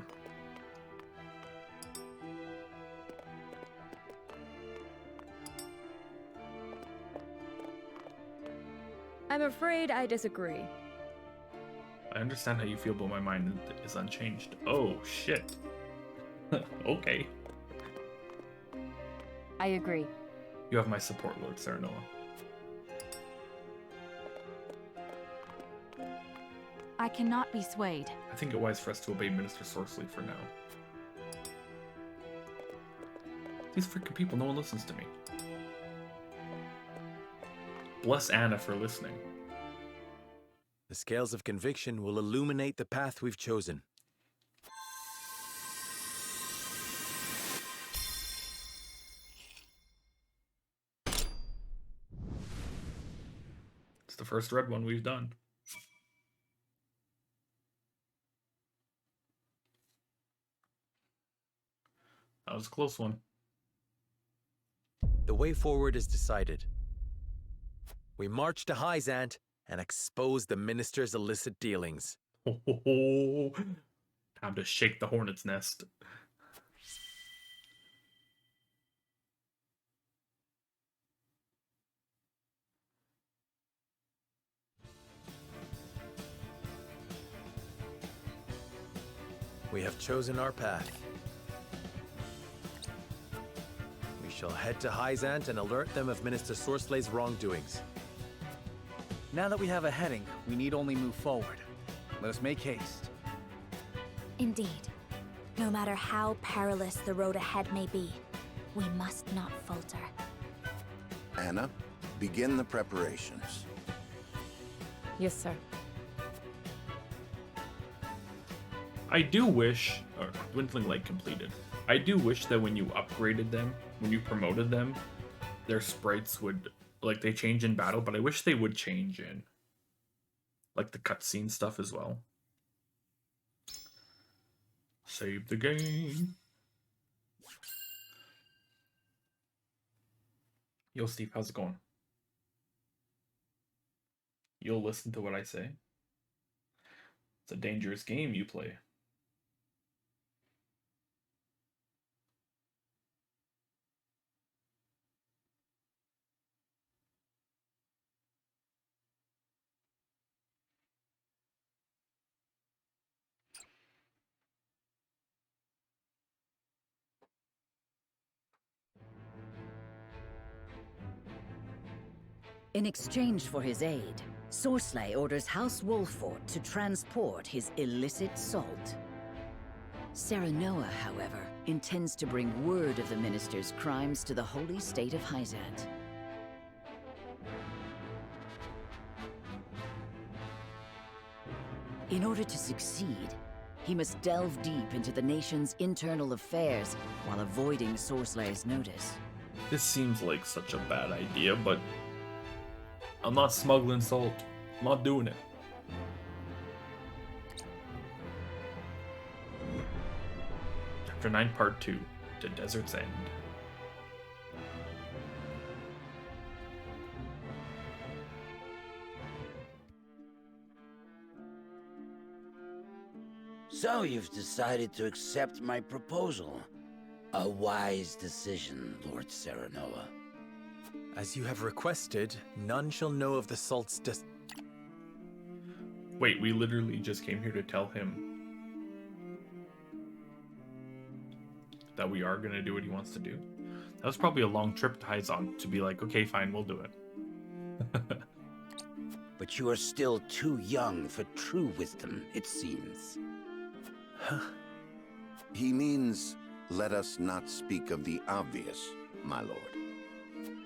I'm afraid I disagree. I understand how you feel, but my mind is unchanged. Oh, shit. Okay. I agree. You have my support, Lord Serenoa. I cannot be swayed. I think it wise for us to obey Minister Sorcery for now. These freaking people, no one listens to me. Bless Anna for listening. The scales of conviction will illuminate the path we've chosen. It's the first red one we've done. That was a close one. The way forward is decided. We march to Hyzant and expose the minister's illicit dealings. Time to shake the hornet's nest. We have chosen our path. We shall head to Hyzant and alert them of Minister Sorslay's wrongdoings. Now that we have a heading, we need only move forward. Let us make haste. Indeed. No matter how perilous the road ahead may be, we must not falter. Anna, begin the preparations. Yes, sir. I do wish, or Dwindling Light completed. I do wish that when you upgraded them, when you promoted them, their sprites would, like, they change in battle, but I wish they would change in, like, the cutscene stuff as well. Save the game. Yo, Steve, how's it going? You'll listen to what I say. It's a dangerous game you play. In exchange for his aid, Sorsley orders House Wolfort to transport his illicit salt. Serenoa, however, intends to bring word of the minister's crimes to the holy state of Hyzant. In order to succeed, he must delve deep into the nation's internal affairs while avoiding Sorslay's notice. This seems like such a bad idea, but I'm not smuggling salt. I'm not doing it. Chapter 9, Part 2, The Desert's End. So you've decided to accept my proposal. A wise decision, Lord Serenoa. As you have requested, none shall know of the salt's Wait, we literally just came here to tell him that we are gonna do what he wants to do. That was probably a long trip to Hyzant to be like, okay, fine, we'll do it. But you are still too young for true wisdom, it seems. He means, let us not speak of the obvious, my lord.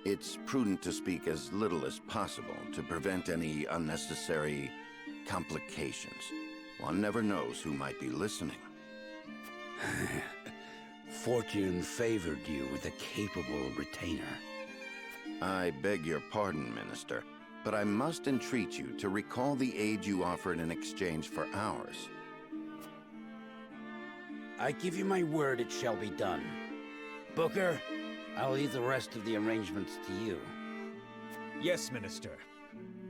It's prudent to speak as little as possible to prevent any unnecessary complications. One never knows who might be listening. Fortune favored you with a capable retainer. I beg your pardon, Minister, but I must entreat you to recall the aid you offered in exchange for ours. I give you my word it shall be done. Booker, I'll leave the rest of the arrangements to you. Yes, Minister.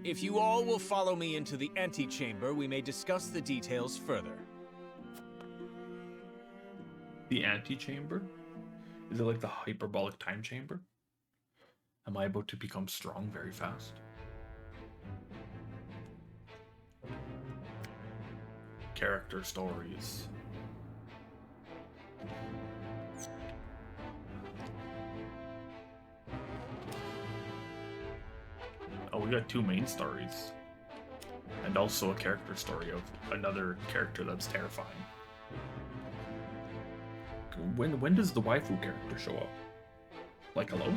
If you all will follow me into the antechamber, we may discuss the details further. The antechamber? Is it like the hyperbolic time chamber? Am I about to become strong very fast? Character stories. Oh, we got 2 main stories. And also a character story of another character that's terrifying. When does the waifu character show up? Like, hello?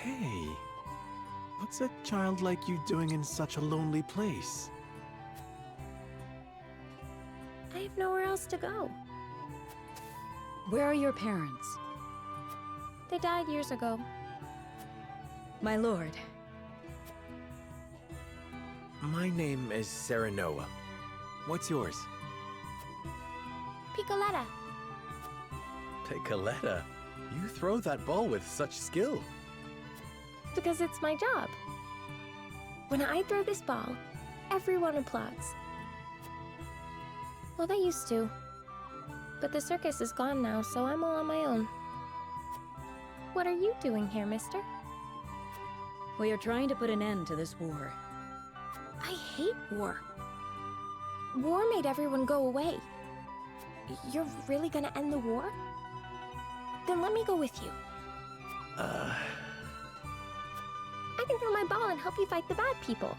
Hey, what's a child like you doing in such a lonely place? I have nowhere else to go. Where are your parents? They died years ago. My lord. My name is Serenoa. What's yours? Piccoletta. Piccoletta? You throw that ball with such skill. Because it's my job. When I throw this ball, everyone applauds. Well, they used to. But the circus is gone now, so I'm all on my own. What are you doing here, mister? We are trying to put an end to this war. I hate war. War made everyone go away. You're really gonna end the war? Then let me go with you. I can throw my ball and help you fight the bad people.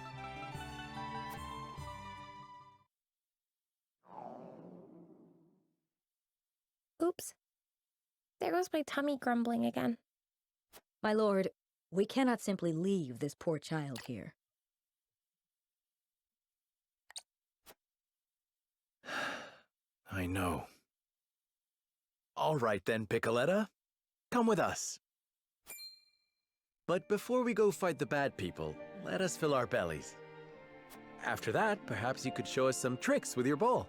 Oops. There goes my tummy grumbling again. My lord, we cannot simply leave this poor child here. I know. All right then, Piccoletta. Come with us. But before we go fight the bad people, let us fill our bellies. After that, perhaps you could show us some tricks with your ball.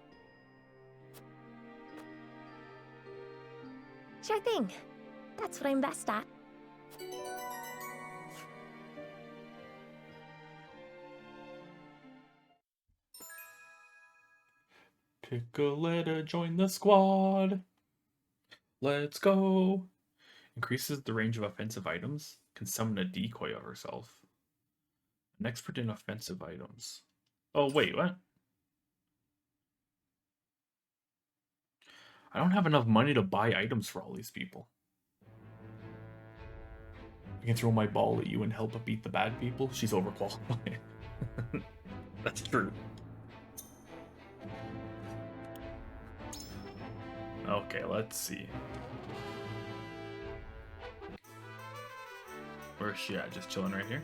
Sure thing. That's what I'm best at. Piccoletta, join the squad. Let's go. Increases the range of offensive items. Can summon a decoy of herself. An expert in offensive items. Oh, wait, what? I don't have enough money to buy items for all these people. I can throw my ball at you and help beat the bad people. She's overqualified. That's true. Okay, let's see. Where's she at? Just chilling right here?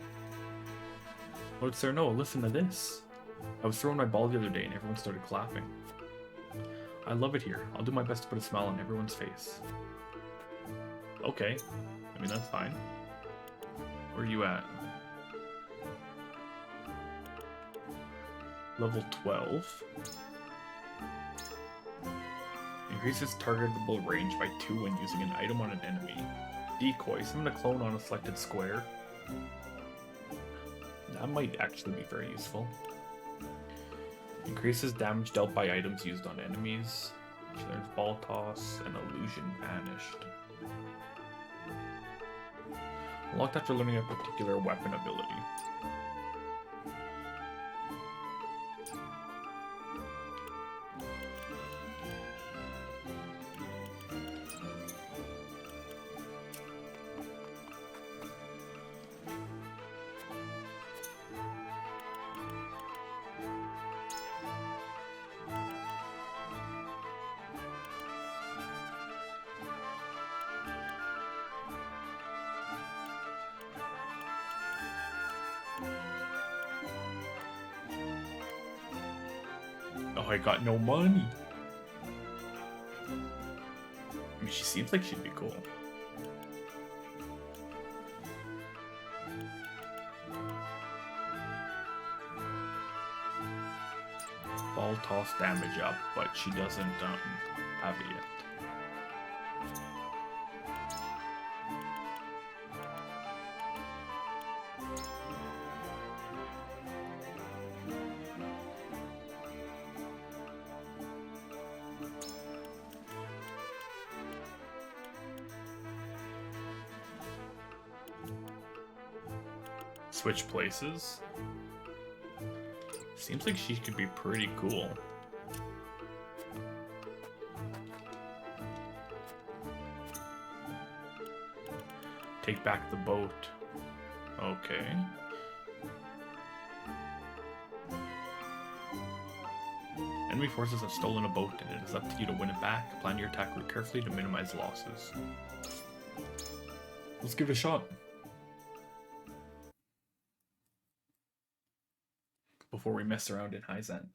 Lord Sir Noah, listen to this. I was throwing my ball the other day and everyone started clapping. I love it here. I'll do my best to put a smile on everyone's face. Okay. I mean, that's fine. Where are you at? Level 12. Increases targetable range by 2 when using an item on an enemy. Decoy. Summon a clone on a selected square. That might actually be very useful. Increases damage dealt by items used on enemies. She learns ball toss and illusion banished. Unlocked after learning a particular weapon ability. Oh, I got no money. I mean, she seems like she'd be cool. Ball toss damage up, but she doesn't have it yet. Switch places. Seems like she could be pretty cool. Take back the boat. Okay. Enemy forces have stolen a boat and it is up to you to win it back. Plan your attack route carefully to minimize losses. Let's give it a shot. Before we mess around in Hyzant.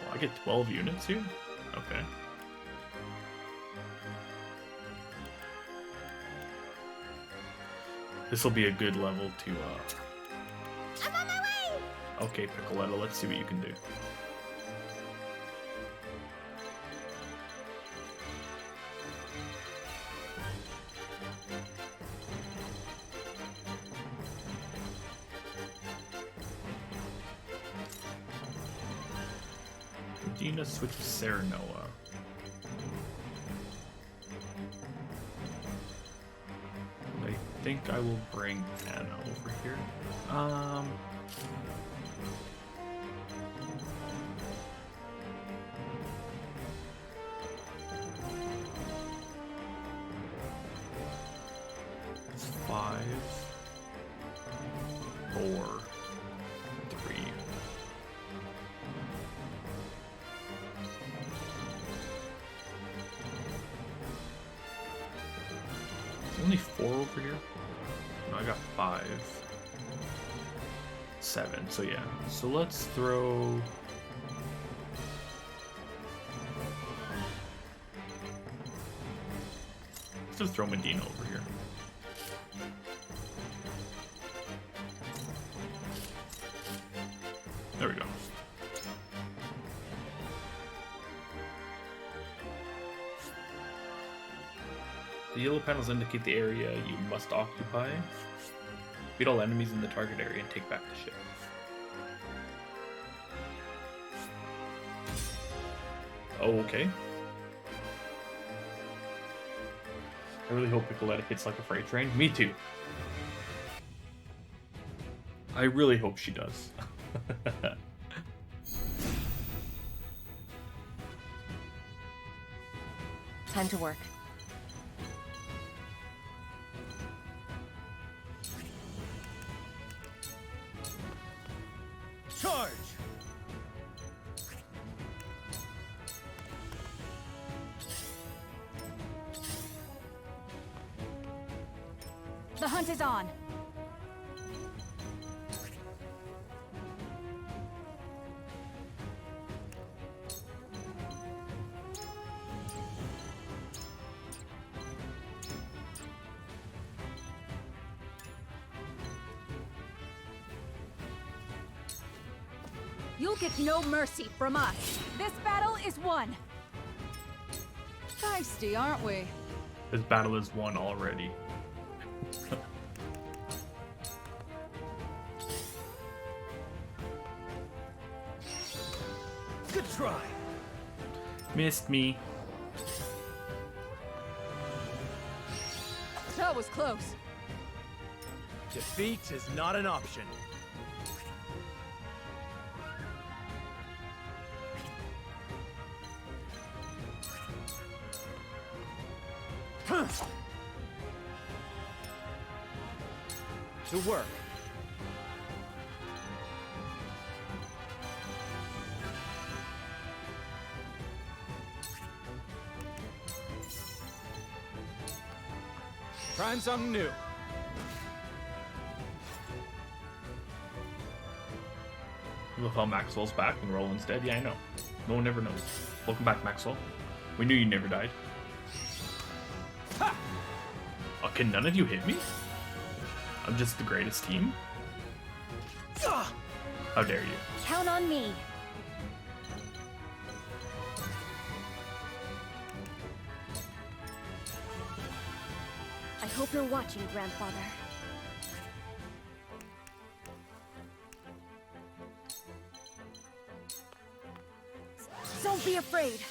Well, I get 12 units here? Okay. This will be a good level to, I'm on my way! Okay, Piccoletto, let's see what you can do. Medina switches Serenoa. I think I will bring Anna over here. It's 5, 4, 3. Only 4 over here? No, I got 5. 7, so yeah. So let's throw... Let's just throw Medina over here. There we go. The yellow panels indicate the area you must occupy. Beat all enemies in the target area and take back the ship. Oh, okay. I really hope Piccoletto hits like a freight train. Me too. I really hope she does. Time to work. Charge! The hunt is on. You'll get no mercy from us. This battle is won. Feisty, aren't we? This battle is won already. Good try. Missed me. That was close. Defeat is not an option. To work. Trying something new. You love how Maxwell's back and Roland's dead? Yeah, I know. No one ever knows. Welcome back, Maxwell. We knew you never died. Ha! Oh, can none of you hit me? I'm just the greatest team? How dare you? Count on me. I hope you're watching, Grandfather. Don't be afraid.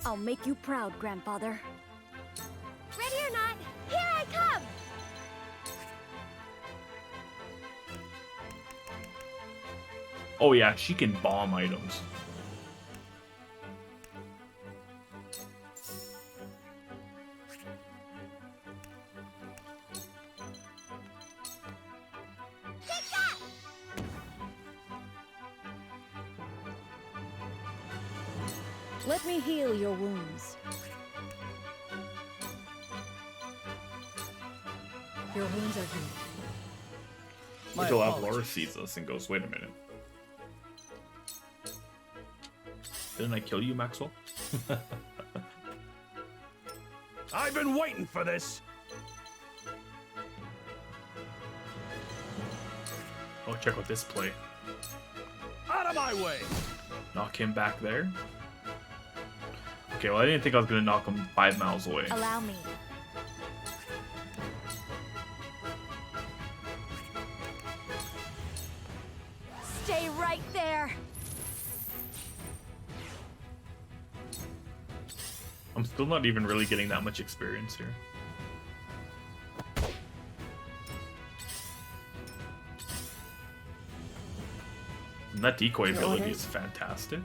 I'll make you proud, Grandfather. Ready or not, here I come! Oh yeah, she can bomb items. Let me heal your wounds. Your wounds are healed. Until Avalora sees us and goes, wait a minute. Didn't I kill you, Maxwell? I've been waiting for this. Oh, check out this play. Out of my way. Knock him back there. Okay, well, I didn't think I was gonna knock him 5 miles away. Allow me. Stay right there. I'm still not even really getting that much experience here. And that decoy ability is fantastic.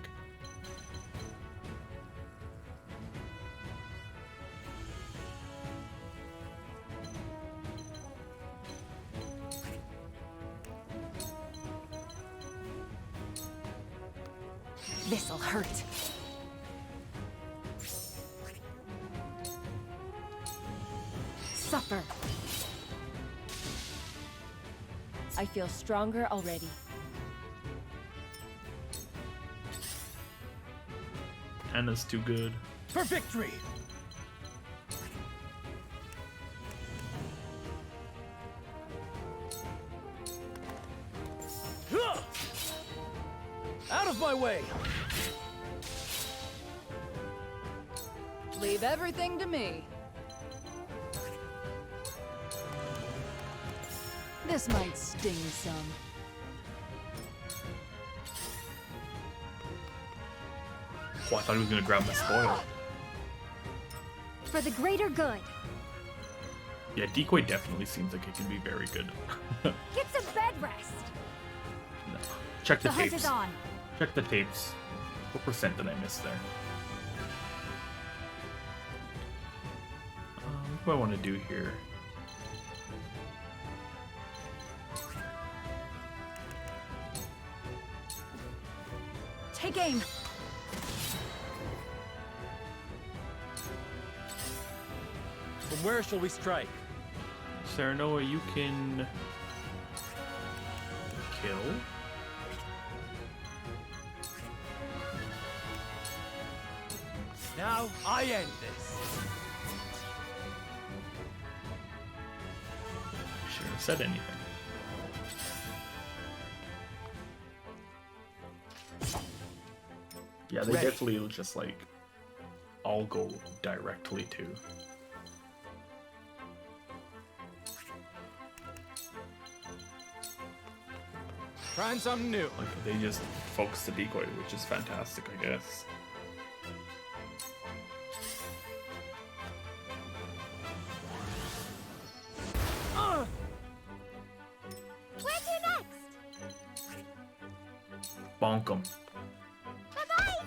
This'll hurt. Suffer. I feel stronger already. Anna's too good. For victory! Out of my way! Leave everything to me. This might sting some. Oh, I thought he was gonna grab my spoil. For the greater good. Yeah, decoy definitely seems like it can be very good. Get some bed rest. No. Check the The hunt tapes. is on. Check the tapes. What percent did I miss there? What do I want to do here? Take aim. From where shall we strike? Serenoa, you can kill. Now I end this. Shouldn't have said anything. Yeah, they definitely just like all go directly to. Trying something new. Like they just focus the decoy, which is fantastic, I guess. Where's your next? Bonk 'em. Bye-bye.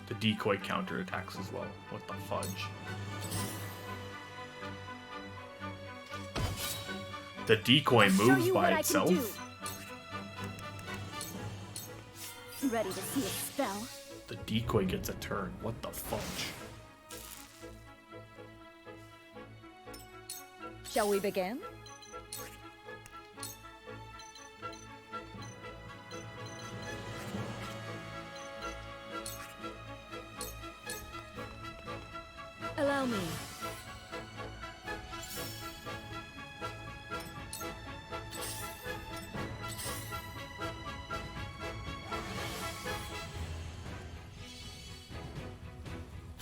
The decoy counter attacks as well. What the fudge? The decoy moves by itself. Ready to see it spell? The decoy gets a turn. What the fudge? Shall we begin? Allow me.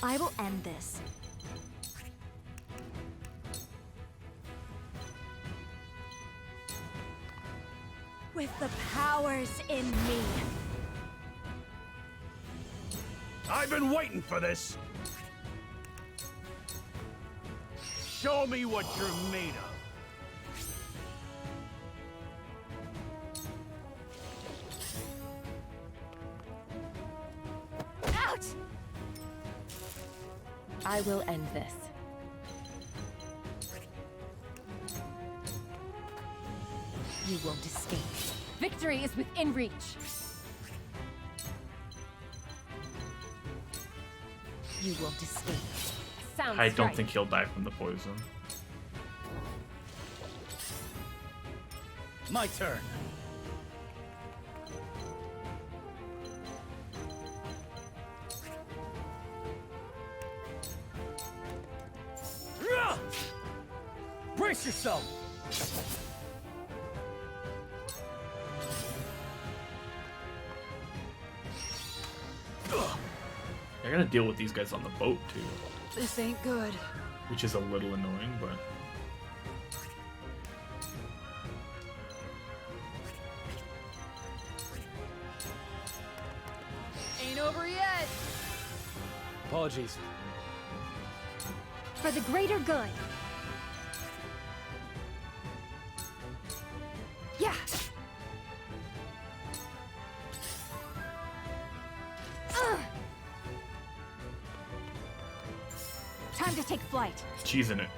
I will end this. With the powers in me. I've been waiting for this. Show me what you're made of. Ouch! I will end this. You won't escape. Victory is within reach. You won't escape. Sound I don't strike. think he'll die from the poison. My turn. Brace yourself! I gotta deal with these guys on the boat too, This ain't good. which is a little annoying, but Ain't over yet. Apologies. For the greater good. Yeah. Time to take flight. cheese in it.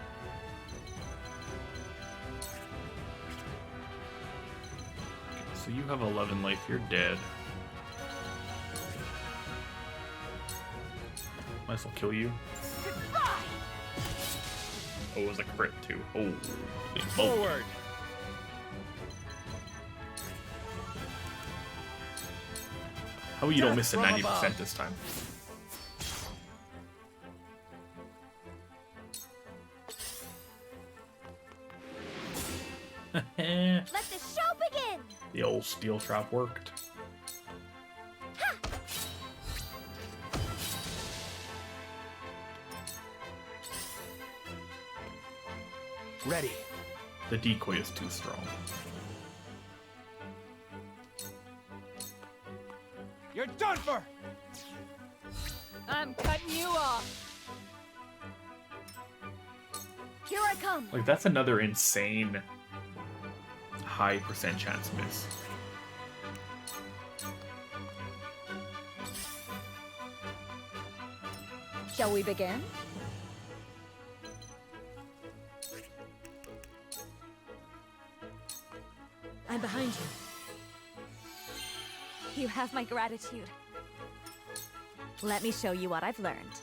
So you have 11 life, you're dead. Might as well kill you. Oh, it was a crit too. Oh, Forward. How you don't miss a 90% this time? Let the show begin! The old steel trap worked. Ready. The decoy is too strong. You're done for! I'm cutting you off. Here I come! Like, that's another insane high percent chance miss. Shall we begin? I'm behind you. You have my gratitude. Let me show you what I've learned.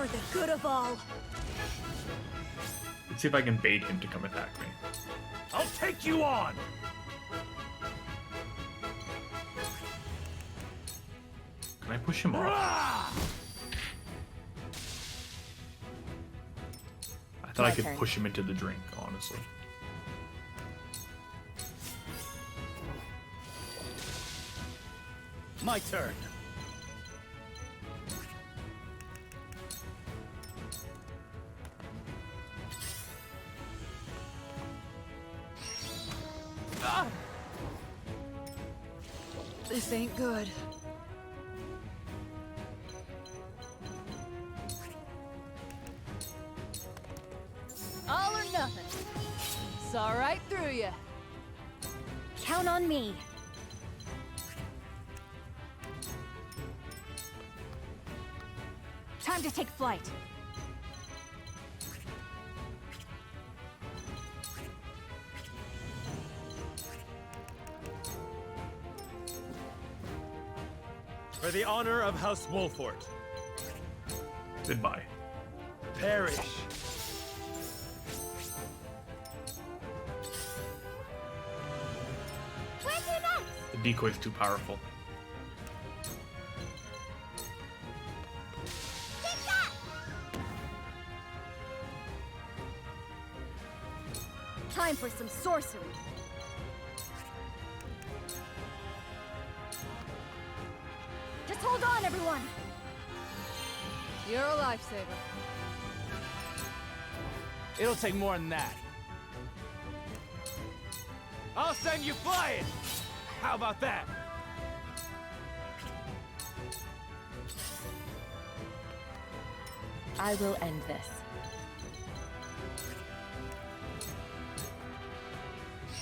For the good of all. Let's see if I can bait him to come attack me. I'll take you on! Can I push him off? I thought I could push him into the drink, honestly. My turn. This ain't good. All or nothing. Saw right through you. Count on me. Time to take flight. For the honor of House Wolfort. Goodbye. Perish. Where's your next? The decoy's too powerful. Take that! Time for some sorcery. Just hold on, everyone! You're a lifesaver. It'll take more than that. I'll send you flying! How about that? I will end this.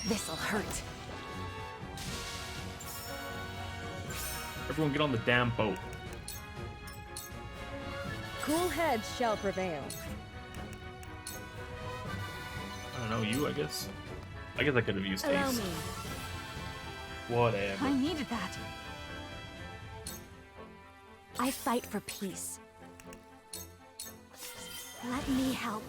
This'll hurt. Everyone get on the damn boat. Cool heads shall prevail. I don't know, you, I guess. I guess I could have used Allow haste. me. Whatever. I needed that. I fight for peace. Let me help.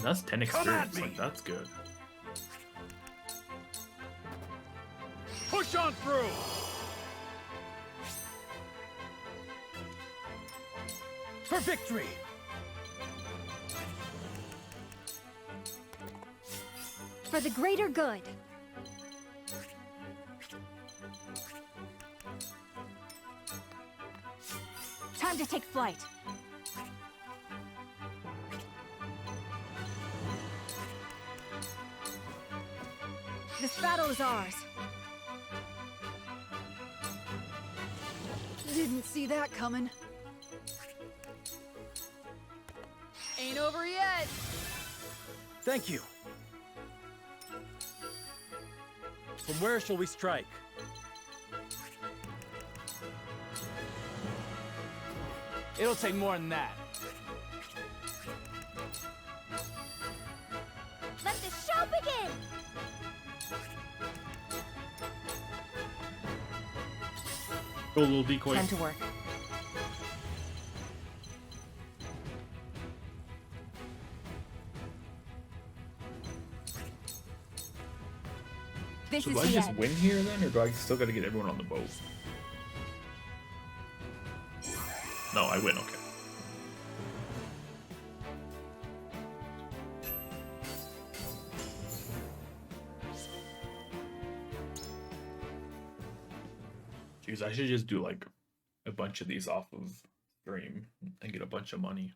That's 10 Come at experience, me. like, that's good. Push on through! For victory! For the greater good. Time to take flight. This battle is ours. Didn't see that coming. Ain't over yet. Thank you. From where shall we strike? It'll take more than that. Let the show begin! Go, little decoy. Time to work. This So is do I the just end. win here then, or do I still gotta get everyone on the boat? No, I win, okay. Jeez, I should just do like a bunch of these off of stream and get a bunch of money.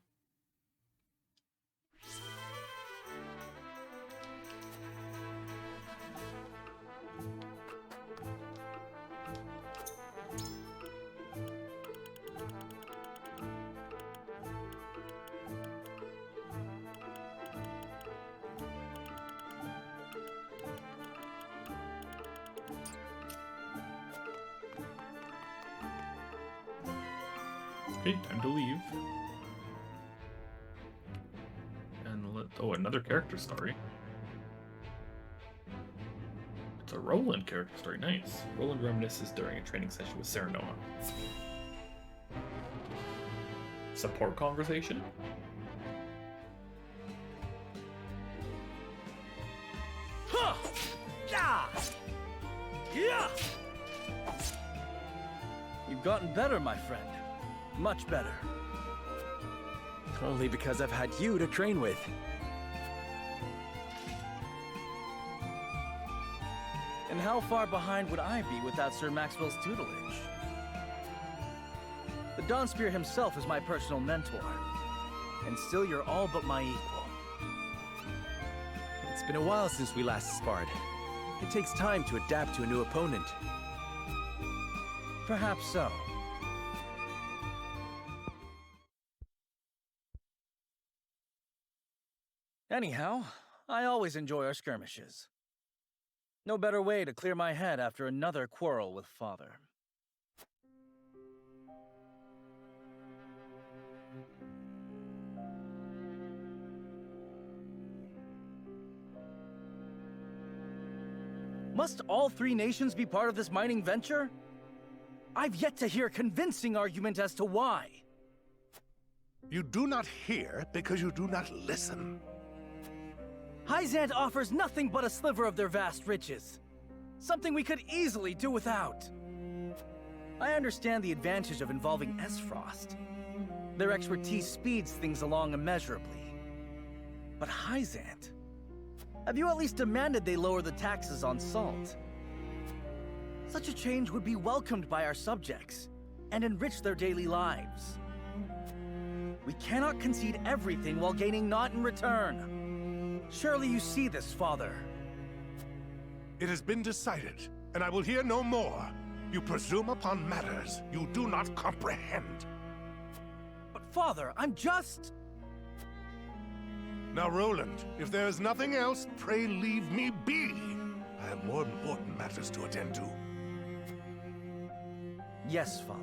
Okay, time to leave. And oh, another character story. It's a Roland character story, nice. Roland reminisces during a training session with Sarah Noah. Support conversation? Huh! Yeah! Yeah! You've gotten better, my friend. Much better. Only because I've had you to train with. And how far behind would I be without Sir Maxwell's tutelage? The Dawnspear himself is my personal mentor. And still you're all but my equal. It's been a while since we last sparred. It takes time to adapt to a new opponent. Perhaps so. Anyhow, I always enjoy our skirmishes. No better way to clear my head after another quarrel with Father. Must all three nations be part of this mining venture? I've yet to hear a convincing argument as to why. You do not hear because you do not listen. Hyzant offers nothing but a sliver of their vast riches. Something we could easily do without. I understand the advantage of involving Esfrost. Their expertise speeds things along immeasurably. But Hyzant? Have you at least demanded they lower the taxes on salt? Such a change would be welcomed by our subjects, and enrich their daily lives. We cannot concede everything while gaining naught in return. Surely you see this, Father. It has been decided, and I will hear no more. You presume upon matters you do not comprehend. But Father, I'm just... Now, Roland, if there is nothing else, pray leave me be. I have more important matters to attend to. Yes, Father.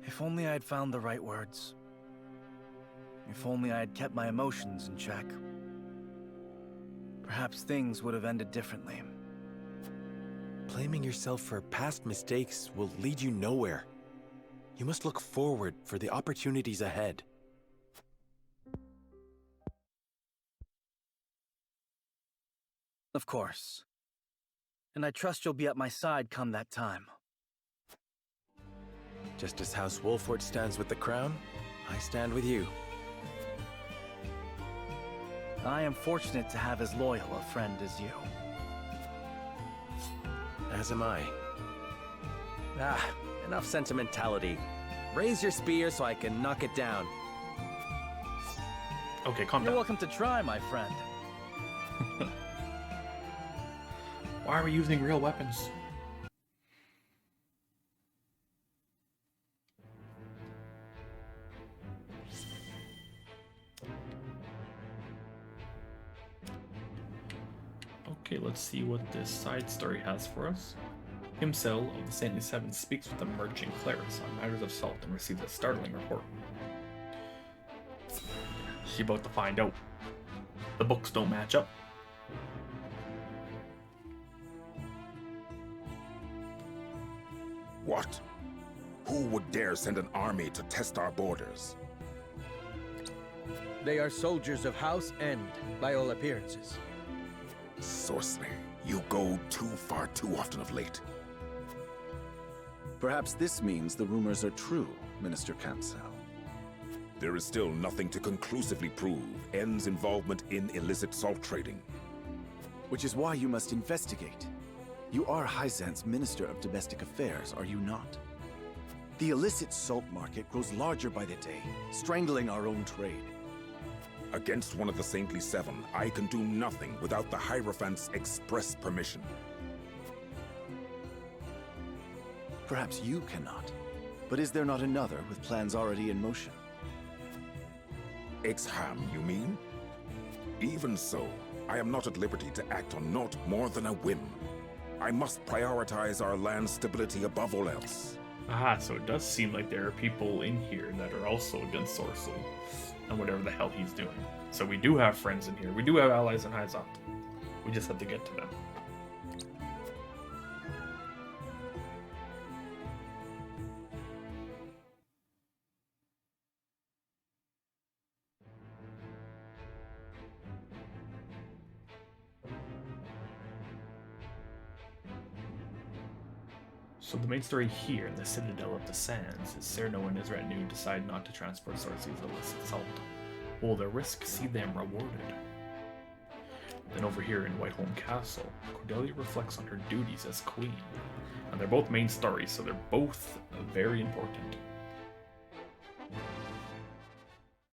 If only I had found the right words. If only I had kept my emotions in check. Perhaps things would have ended differently. Blaming yourself for past mistakes will lead you nowhere. You must look forward for the opportunities ahead. Of course. And I trust you'll be at my side come that time. Just as House Wolfort stands with the crown, I stand with you. I am fortunate to have as loyal a friend as you. As am I. Enough sentimentality. Raise your spear so I can knock it down. Okay, calm You're down. welcome to try, my friend. Why are we using real weapons? Okay, let's see what this side story has for us. Himsel of the Saintly Seven speaks with the merchant clerics on matters of salt and receives a startling report. She's about to find out. The books don't match up. What? Who would dare send an army to test our borders? They are soldiers of House End, by all appearances. Sorcery, you go too far too often of late. Perhaps this means the rumors are true, Minister Cancel. There is still nothing to conclusively prove End's involvement in illicit salt trading. Which is why you must investigate. You are Hyzant's Minister of Domestic Affairs, are you not? The illicit salt market grows larger by the day, strangling our own trade. Against one of the Saintly Seven, I can do nothing without the Hierophant's express permission. Perhaps you cannot. But is there not another with plans already in motion? Exham, you mean? Even so, I am not at liberty to act on naught more than a whim. I must prioritize our land's stability above all else. Aha, so it does seem like there are people in here that are also against Sorcery and whatever the hell he's doing. So we do have friends in here. We do have allies in Hyzant. We just have to get to them. So the main story here in the Citadel of the Sands is Cyrano and his retinue decide not to transport Sorcery's illicit salt. Will their risk see them rewarded? Then over here in Whiteholm Castle, Cordelia reflects on her duties as queen. And they're both main stories, so they're both very important.